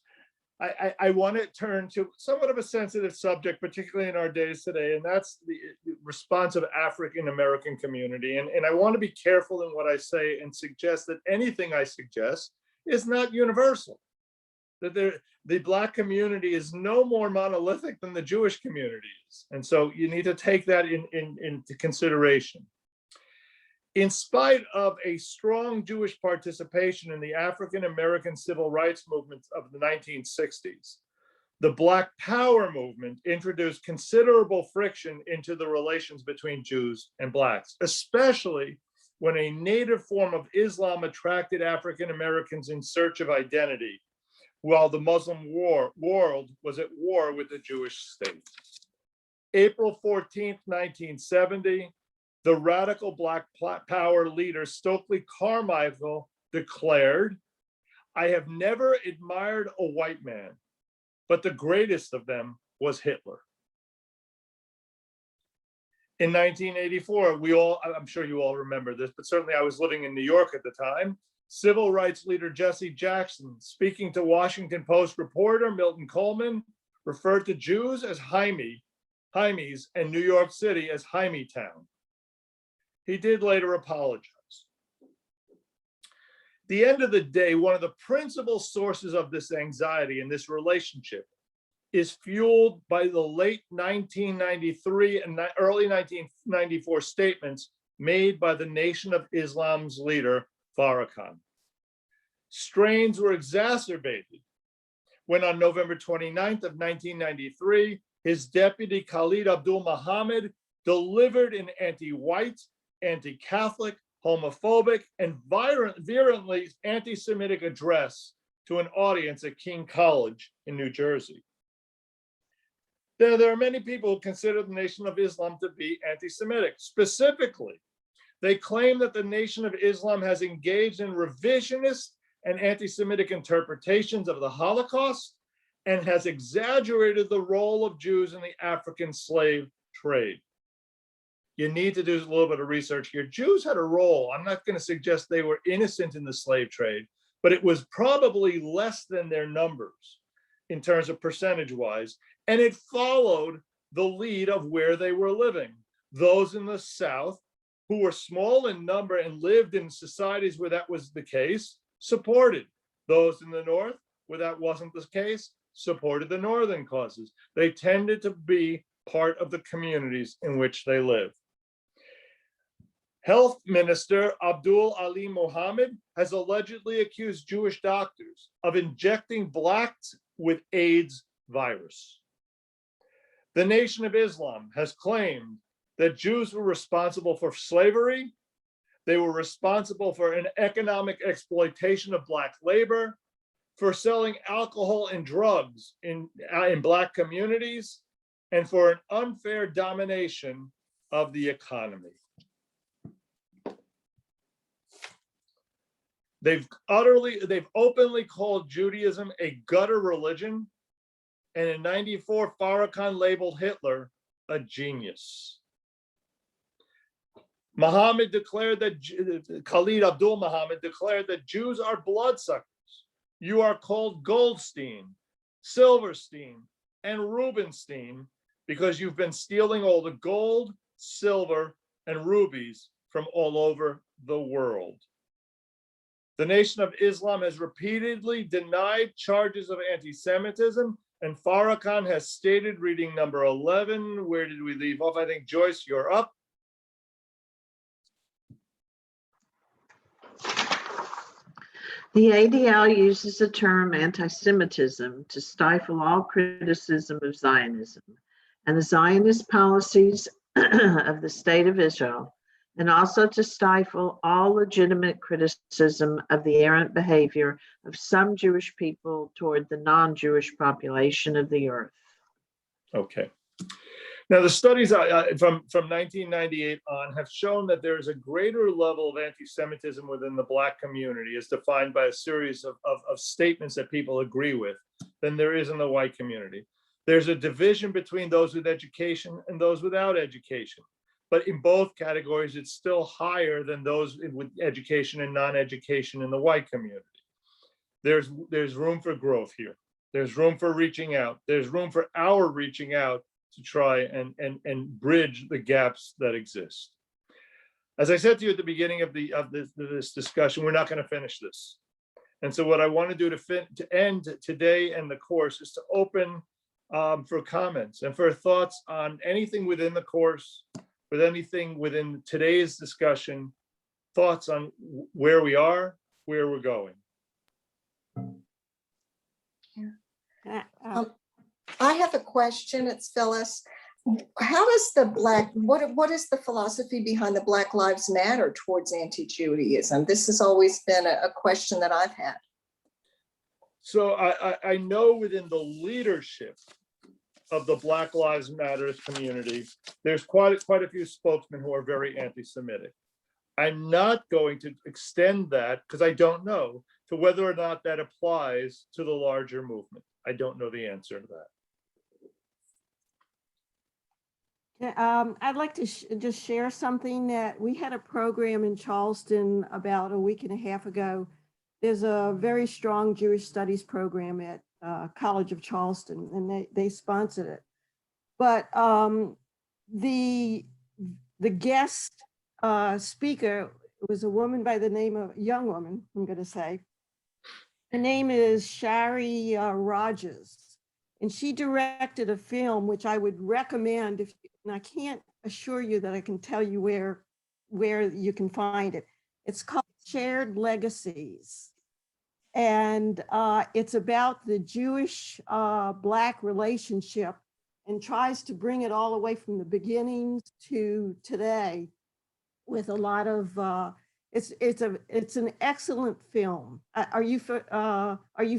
S1: I want to turn to somewhat of a sensitive subject, particularly in our days today, and that's the response of African-American community. And I want to be careful in what I say and suggest that anything I suggest is not universal. That the Black community is no more monolithic than the Jewish community is. And so you need to take that into consideration. In spite of a strong Jewish participation in the African-American civil rights movement of the 1960s, the Black Power movement introduced considerable friction into the relations between Jews and Blacks, especially when a native form of Islam attracted African-Americans in search of identity, while the Muslim world was at war with the Jewish state. April 14th, 1970, the radical Black Power leader Stokely Carmichael declared, "I have never admired a white man, but the greatest of them was Hitler." In 1984, I'm sure you all remember this, but certainly I was living in New York at the time. Civil rights leader Jesse Jackson, speaking to Washington Post reporter Milton Coleman, referred to Jews as Jaime Jaime's, and New York City as Jaime Town. He did later apologize. At the end of the day, one of the principal sources of this anxiety in this relationship is fueled by the late 1993 and early 1994 statements made by the Nation of Islam's leader, Farrakhan. Strains were exacerbated when on November 29th of 1993, his deputy Khalid Abdul Muhammad delivered an anti-white, anti-Catholic, homophobic, and virulently anti-Semitic address to an audience at King College in New Jersey. There are many people who consider the Nation of Islam to be anti-Semitic. Specifically, they claim that the Nation of Islam has engaged in revisionist and anti-Semitic interpretations of the Holocaust and has exaggerated the role of Jews in the African slave trade. You need to do a little bit of research here. Jews had a role. I'm not going to suggest they were innocent in the slave trade, but it was probably less than their numbers in terms of percentage-wise, and it followed the lead of where they were living. Those in the South, who were small in number and lived in societies where that was the case, supported. Those in the North, where that wasn't the case, supported the Northern causes. They tended to be part of the communities in which they lived. Health Minister Abdul Ali Mohammed has allegedly accused Jewish doctors of injecting blacks with AIDS virus. The Nation of Islam has claimed that Jews were responsible for slavery. They were responsible for an economic exploitation of black labor, for selling alcohol and drugs in black communities, and for an unfair domination of the economy. They've openly called Judaism a gutter religion, and in '94, Farrakhan labeled Hitler a genius. Muhammad declared that, Khalid Abdul Muhammad declared that Jews are bloodsuckers. You are called Goldstein, Silverstein, and Rubenstein because you've been stealing all the gold, silver, and rubies from all over the world. The Nation of Islam has repeatedly denied charges of anti-Semitism, and Farrakhan has stated, reading number 11, where did we leave off? I think, Joyce, you're up.
S10: The ADL uses the term anti-Semitism to stifle all criticism of Zionism and the Zionist policies of the State of Israel, and also to stifle all legitimate criticism of the errant behavior of some Jewish people toward the non-Jewish population of the earth.
S1: Okay. Now, the studies from 1998 on have shown that there is a greater level of anti-Semitism within the Black community, as defined by a series of statements that people agree with, than there is in the white community. There's a division between those with education and those without education. But in both categories, it's still higher than those with education and non-education in the white community. There's room for growth here. There's room for reaching out. There's room for our reaching out to try and bridge the gaps that exist. As I said to you at the beginning of this discussion, we're not going to finish this. And so what I want to do to end today and the course is to open for comments and for thoughts on anything within the course, with anything within today's discussion, thoughts on where we are, where we're going.
S13: I have a question. It's Phyllis. How does what is the philosophy behind the Black Lives Matter towards anti-Judaism? This has always been a question that I've had.
S1: So I know within the leadership of the Black Lives Matter community, there's quite a few spokesmen who are very anti-Semitic. I'm not going to extend that, because I don't know, to whether or not that applies to the larger movement. I don't know the answer to that.
S14: I'd like to just share something that we had a program in Charleston about a week and a half ago. There's a very strong Jewish studies program at College of Charleston, and they sponsored it. But the guest speaker was a woman by the name of, young woman, I'm going to say. Her name is Shari Rogers, and she directed a film which I would recommend. And I can't assure you that I can tell you where you can find it. It's called Shared Legacies, and it's about the Jewish-Black relationship, and tries to bring it all the way from the beginnings to today, with a lot of it's an excellent film. Are you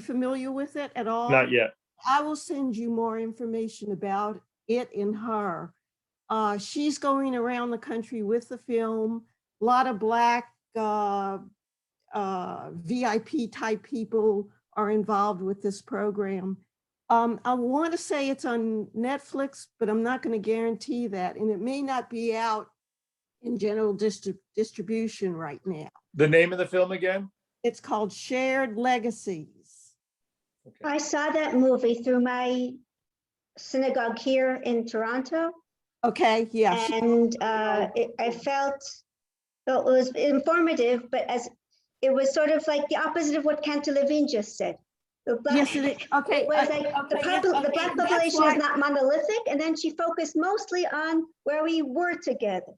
S14: familiar with it at all?
S1: Not yet.
S14: I will send you more information about it and her. She's going around the country with the film. A lot of Black VIP type people are involved with this program. I want to say it's on Netflix, but I'm not going to guarantee that. And it may not be out in general distribution right now.
S1: The name of the film again?
S14: It's called Shared Legacies.
S1: Okay.
S15: I saw that movie through my synagogue here in Toronto.
S14: Okay, yeah.
S15: And I felt it was informative, but as it was sort of like the opposite of what Cantor Levine just said. The Black,
S14: Yes, it is. Okay.
S15: it was like the Black population is not monolithic, and then she focused mostly on where we were together.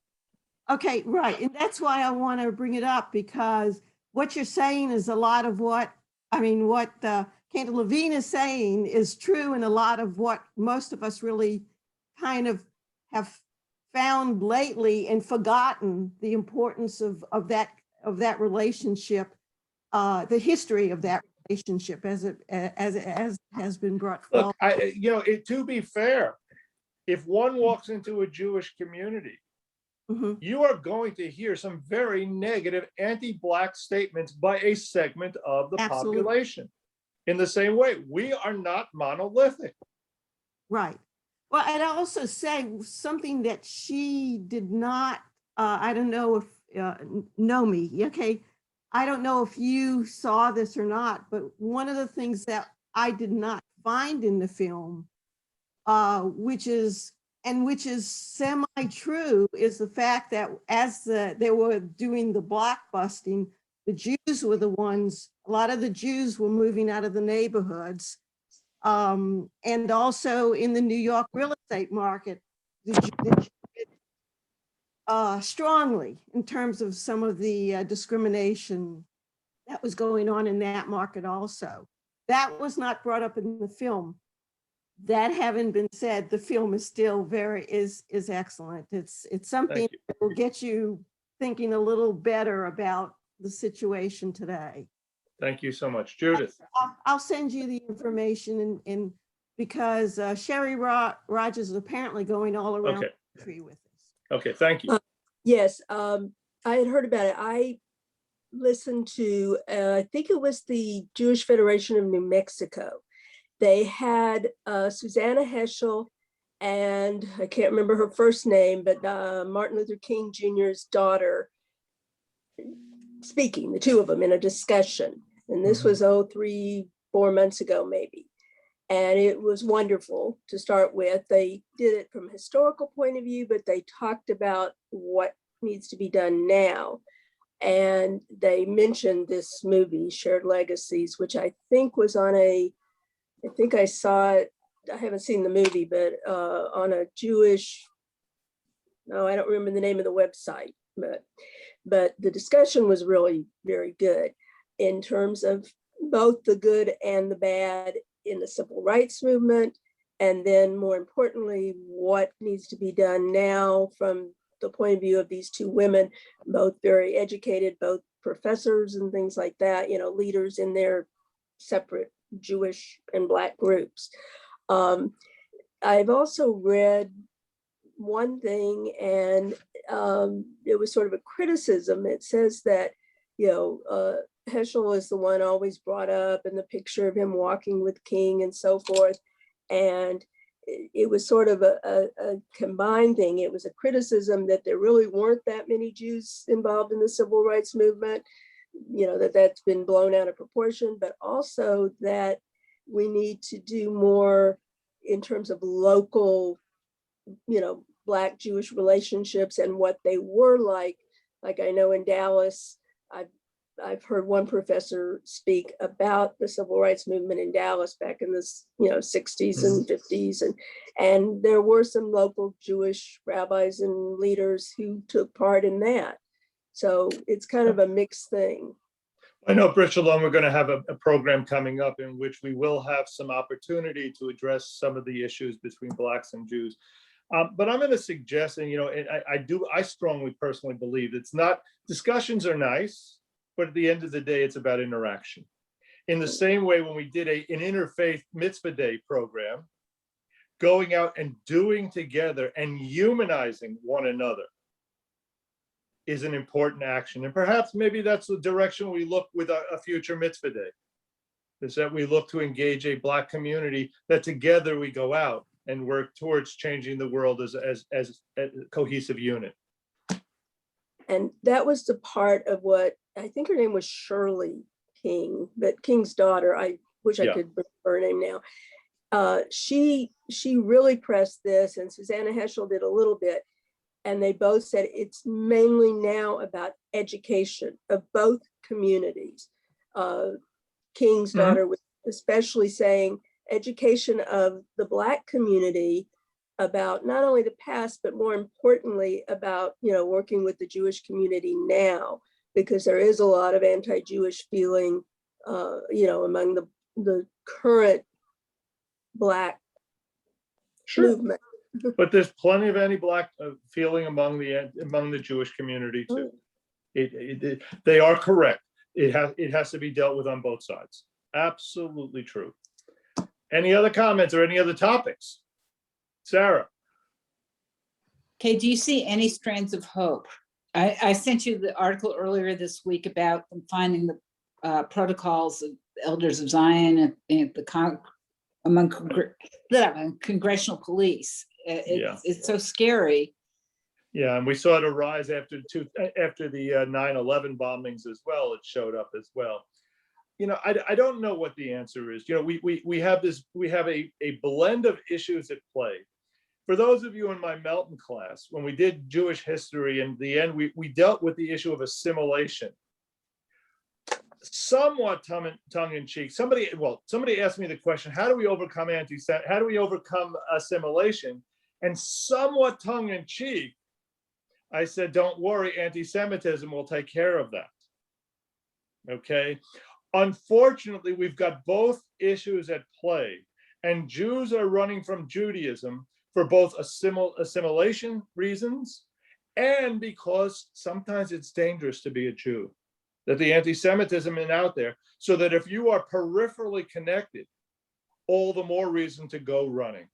S14: Okay, right. And that's why I want to bring it up, because what you're saying is a lot of what Cantor Levine is saying is true, and a lot of what most of us really kind of have found lately and forgotten the importance of that relationship, the history of that relationship as it has been brought forward.
S1: Look, to be fair, if one walks into a Jewish community, you are going to hear some very negative anti-Black statements by a segment of the population. In the same way, we are not monolithic.
S14: Right. Well, I'd also say something that she did not, I don't know if, Nomi, okay? I don't know if you saw this or not, but one of the things that I did not find in the film, which is semi-true, is the fact that as they were doing the blockbusting, the Jews were the ones, a lot of the Jews were moving out of the neighborhoods. And also in the New York real estate market, strongly in terms of some of the discrimination that was going on in that market also. That was not brought up in the film. That having been said, the film is still is excellent. It's something that will get you thinking a little better about the situation today.
S1: Thank you so much. Judith.
S14: I'll send you the information, and because Shari Rogers is apparently going all around the country with this.
S1: Okay, thank you.
S8: Yes, I had heard about it. I listened to, I think it was the Jewish Federation of New Mexico. They had Susanna Heschel, and I can't remember her first name, but Martin Luther King Jr.'s daughter, speaking, the two of them in a discussion. And this was 3-4 months ago, maybe. And it was wonderful to start with. They did it from a historical point of view, but they talked about what needs to be done now. And they mentioned this movie, Shared Legacies, which I think was on I think I saw it, I haven't seen the movie, but on a Jewish, no, I don't remember the name of the website, but the discussion was really very good in terms of both the good and the bad in the civil rights movement. And then more importantly, what needs to be done now from the point of view of these two women, both very educated, both professors and things like that, leaders in their separate Jewish and Black groups. I've also read one thing, and it was sort of a criticism. It says that, Heschel is the one always brought up in the picture of him walking with King and so forth. And it was sort of a combined thing. It was a criticism that there really weren't that many Jews involved in the civil rights movement, that's been blown out of proportion, but also that we need to do more in terms of local Black Jewish relationships and what they were like. Like I know in Dallas, I've heard one professor speak about the civil rights movement in Dallas back in the 60s and 50s, and there were some local Jewish rabbis and leaders who took part in that. So it's kind of a mixed thing.
S1: I know, Brit Shalom, we're going to have a program coming up in which we will have some opportunity to address some of the issues between Blacks and Jews. But I'm going to suggest, and I strongly personally believe it's not, discussions are nice, but at the end of the day, it's about interaction. In the same way, when we did an interfaith mitzvah day program, going out and doing together and humanizing one another is an important action. And perhaps maybe that's the direction we look with a future mitzvah day, is that we look to engage a Black community, that together we go out and work towards changing the world as a cohesive unit.
S8: And that was the part of what, I think her name was Shirley King, but King's daughter, I wish I could remember her name now. She really pressed this, and Susanna Heschel did a little bit. And they both said it's mainly now about education of both communities. King's daughter was especially saying education of the Black community about not only the past, but more importantly about, working with the Jewish community now, because there is a lot of anti-Jewish feeling, among the current Black movement.
S1: But there's plenty of anti-Black feeling among the Jewish community too. They are correct. It has to be dealt with on both sides. Absolutely true. Any other comments or any other topics? Sarah.
S5: Okay, do you see any strands of hope? I sent you the article earlier this week about them finding the protocols of elders of Zion among congressional police. It's so scary.
S1: Yeah, and we saw it arise after the 9/11 bombings as well. It showed up as well. I don't know what the answer is. We have a blend of issues at play. For those of you in my Melton class, when we did Jewish history, in the end, we dealt with the issue of assimilation. Somewhat tongue-in-cheek. Somebody asked me the question, how do we overcome assimilation? And somewhat tongue-in-cheek, I said, don't worry, anti-Semitism will take care of that. Okay. Unfortunately, we've got both issues at play, and Jews are running from Judaism for both assimilation reasons and because sometimes it's dangerous to be a Jew, that the anti-Semitism is out there, so that if you are peripherally connected, all the more reason to go running.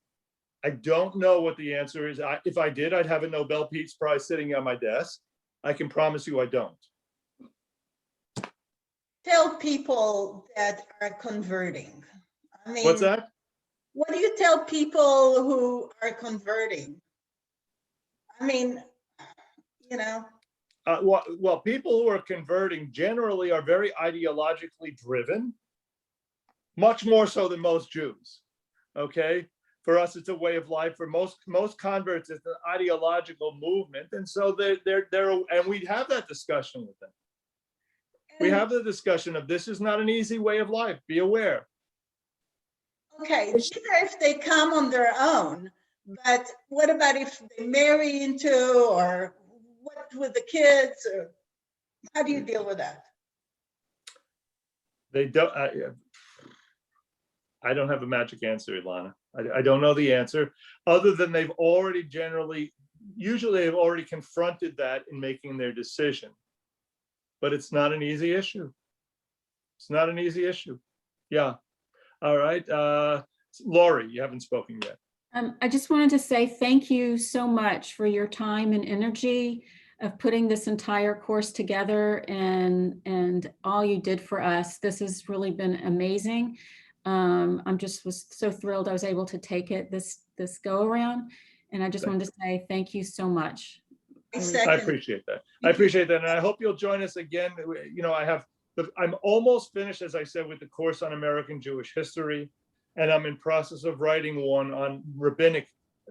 S1: I don't know what the answer is. If I did, I'd have a Nobel Peace Prize sitting on my desk. I can promise you I don't.
S9: Tell people that are converting. I mean,
S1: what's that?
S9: What do you tell people who are converting? I mean,
S1: Well, people who are converting generally are very ideologically driven, much more so than most Jews. Okay, for us, it's a way of life. For most converts, it's an ideological movement, and so they're and we have that discussion with them. We have the discussion of this is not an easy way of life. Be aware.
S9: Okay, sure, if they come on their own, but what about if they marry into, or what with the kids, or how do you deal with that?
S1: They don't. I don't have a magic answer, Ilana. I don't know the answer, other than they've already usually they've already confronted that in making their decision. But it's not an easy issue. It's not an easy issue. Yeah. All right. Lori, you haven't spoken yet.
S11: I just wanted to say thank you so much for your time and energy of putting this entire course together and all you did for us. This has really been amazing. Was so thrilled I was able to take it this go around. And I just wanted to say thank you so much.
S1: I appreciate that. I appreciate that. And I hope you'll join us again. I'm almost finished, as I said, with the course on American Jewish history. And I'm in process of writing one on rabbinic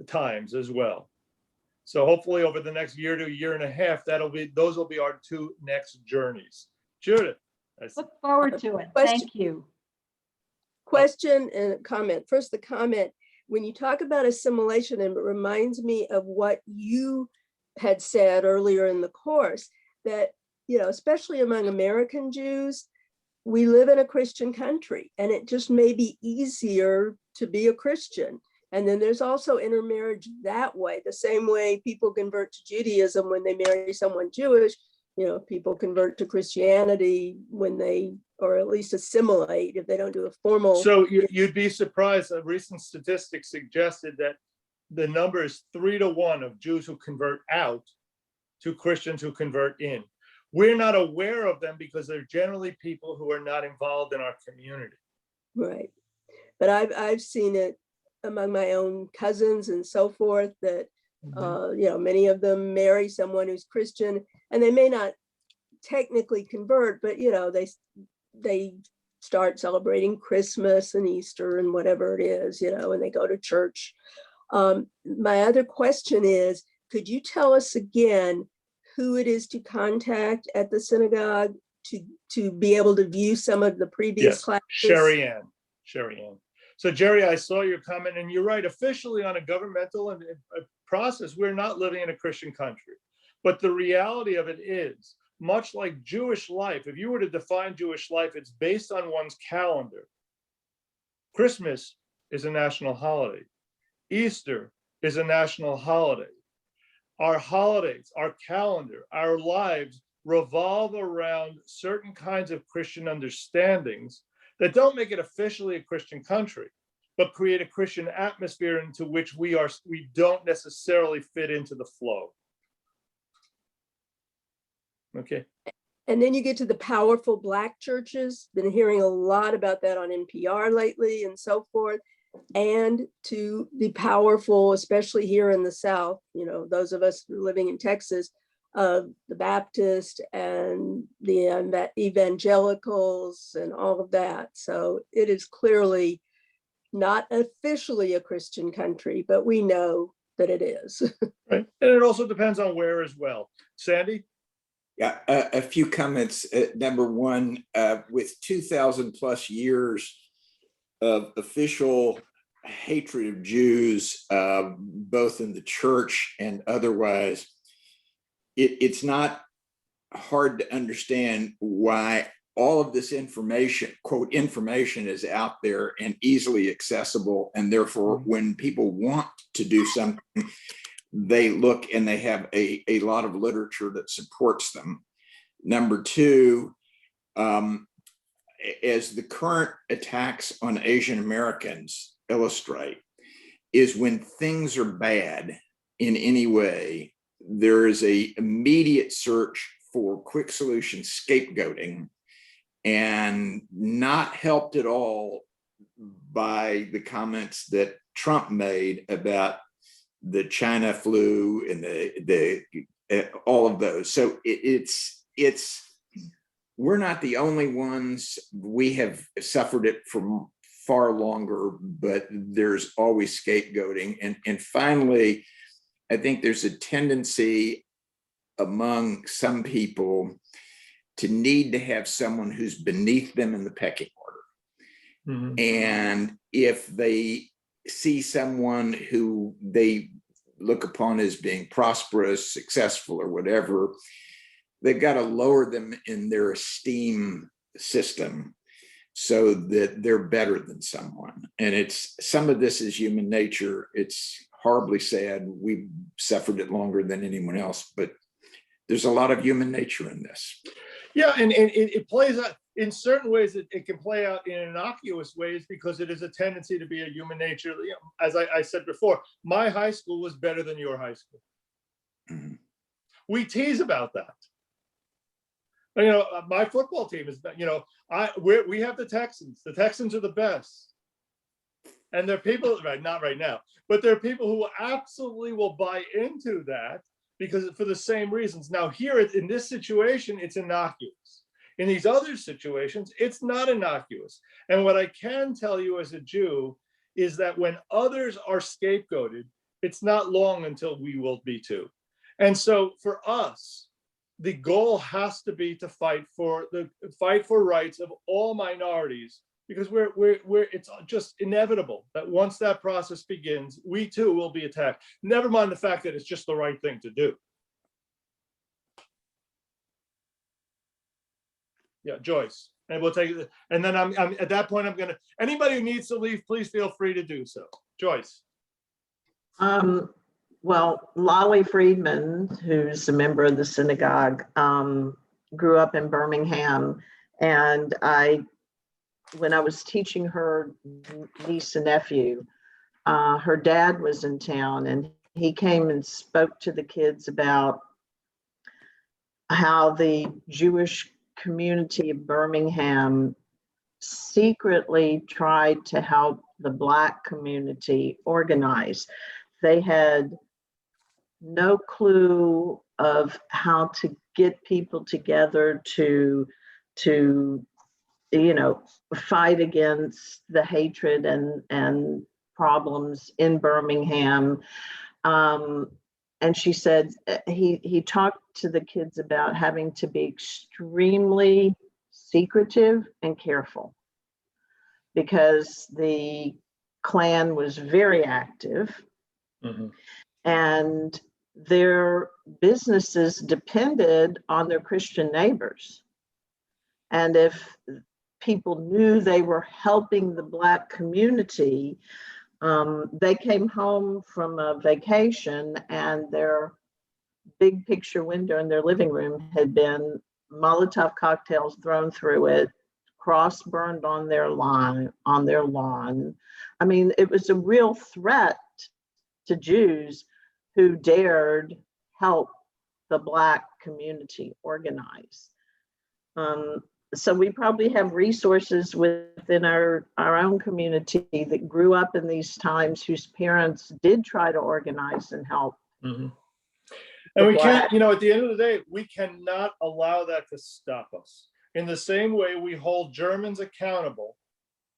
S1: times as well. So hopefully over the next year to a year and a half, those will be our 2 next journeys. Judith.
S6: Look forward to it.
S8: Question.
S6: Thank you.
S8: Question and a comment. First, the comment. When you talk about assimilation, it reminds me of what you had said earlier in the course, that, especially among American Jews, we live in a Christian country, and it just may be easier to be a Christian. And then there's also intermarriage that way, the same way people convert to Judaism when they marry someone Jewish. People convert to Christianity when they, or at least assimilate if they don't do a formal.
S1: So you'd be surprised. A recent statistic suggested that the number is 3 to 1 of Jews who convert out to Christians who convert in. We're not aware of them because they're generally people who are not involved in our community.
S8: Right. But I've seen it among my own cousins and so forth that, many of them marry someone who's Christian, and they may not technically convert, but, they start celebrating Christmas and Easter and whatever it is, and they go to church. My other question is, could you tell us again who it is to contact at the synagogue to be able to view some of the previous classes?
S1: Sherry Ann. So Jerry, I saw your comment, and you're right. Officially, on a governmental process, we're not living in a Christian country. But the reality of it is, much like Jewish life, if you were to define Jewish life, it's based on one's calendar. Christmas is a national holiday. Easter is a national holiday. Our holidays, our calendar, our lives revolve around certain kinds of Christian understandings that don't make it officially a Christian country, but create a Christian atmosphere into which we don't necessarily fit into the flow. Okay.
S8: And then you get to the powerful Black churches. Been hearing a lot about that on NPR lately and so forth. And to the powerful, especially here in the South, those of us living in Texas, the Baptist and the evangelicals and all of that. So it is clearly not officially a Christian country, but we know that it is.
S1: Right. And it also depends on where as well. Sandy?
S3: Yeah, a few comments. Number one, with 2,000 plus years of official hatred of Jews, both in the church and otherwise, it's not hard to understand why all of this information, quote, information is out there and easily accessible. And therefore, when people want to do something, they look and they have a lot of literature that supports them. Number two, as the current attacks on Asian Americans illustrate, is when things are bad in any way, there is an immediate search for quick solution scapegoating, and not helped at all by the comments that Trump made about the China flu and the all of those. So it's we're not the only ones. We have suffered it for far longer, but there's always scapegoating. And finally, I think there's a tendency among some people to need to have someone who's beneath them in the pecking order. Mm-hmm. And if they see someone who they look upon as being prosperous, successful, or whatever, they've got to lower them in their esteem system so that they're better than someone. And some of this is human nature. It's horribly sad. We've suffered it longer than anyone else, but there's a lot of human nature in this.
S1: Yeah, and it plays out in certain ways. It can play out in innocuous ways because it is a tendency to be a human nature. As I said before, my high school was better than your high school. Mm-hmm. We tease about that. My football team is, we have the Texans. The Texans are the best. And there are people, not right now, but there are people who absolutely will buy into that because for the same reasons. Now here in this situation, it's innocuous. In these other situations, it's not innocuous. And what I can tell you as a Jew is that when others are scapegoated, it's not long until we will be too. And so for us, the goal has to be to fight for rights of all minorities, because it's just inevitable that once that process begins, we too will be attacked. Never mind the fact that it's just the right thing to do. Yeah, Joyce, and we'll take it. And then I'm at that point, anybody who needs to leave, please feel free to do so. Joyce.
S10: Well, Lolly Friedman, who's a member of the synagogue, grew up in Birmingham, and when I was teaching her niece and nephew, her dad was in town, and he came and spoke to the kids about how the Jewish community of Birmingham secretly tried to help the Black community organize. They had no clue of how to get people together to fight against the hatred and problems in Birmingham. And she said he talked to the kids about having to be extremely secretive and careful, because the Klan was very active. Mm-hmm. And their businesses depended on their Christian neighbors. And if people knew they were helping the Black community, they came home from a vacation and their big picture window in their living room had been Molotov cocktails thrown through it, cross burned on their lawn. I mean, it was a real threat to Jews who dared help the Black community organize. So we probably have resources within our own community that grew up in these times, whose parents did try to organize and help.
S1: Mm-hmm. And we can't, at the end of the day, we cannot allow that to stop us. In the same way we hold Germans accountable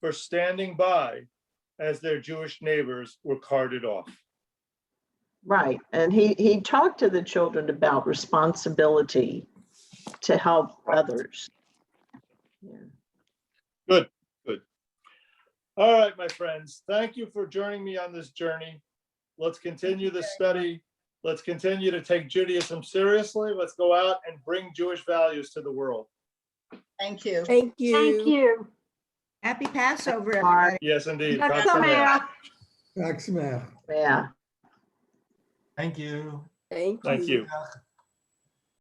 S1: for standing by as their Jewish neighbors were carted off.
S10: Right. And he talked to the children about responsibility to help others. Yeah.
S1: Good. All right, my friends, thank you for joining me on this journey. Let's continue the study. Let's continue to take Judaism seriously. Let's go out and bring Jewish values to the world.
S9: Thank you.
S8: Thank you.
S6: Thank you.
S4: Happy Passover, everybody.
S1: Yes, indeed.
S6: Chag Sameach.
S3: Chag Sameach.
S10: Yeah.
S12: Thank you.
S8: Thank
S1: you.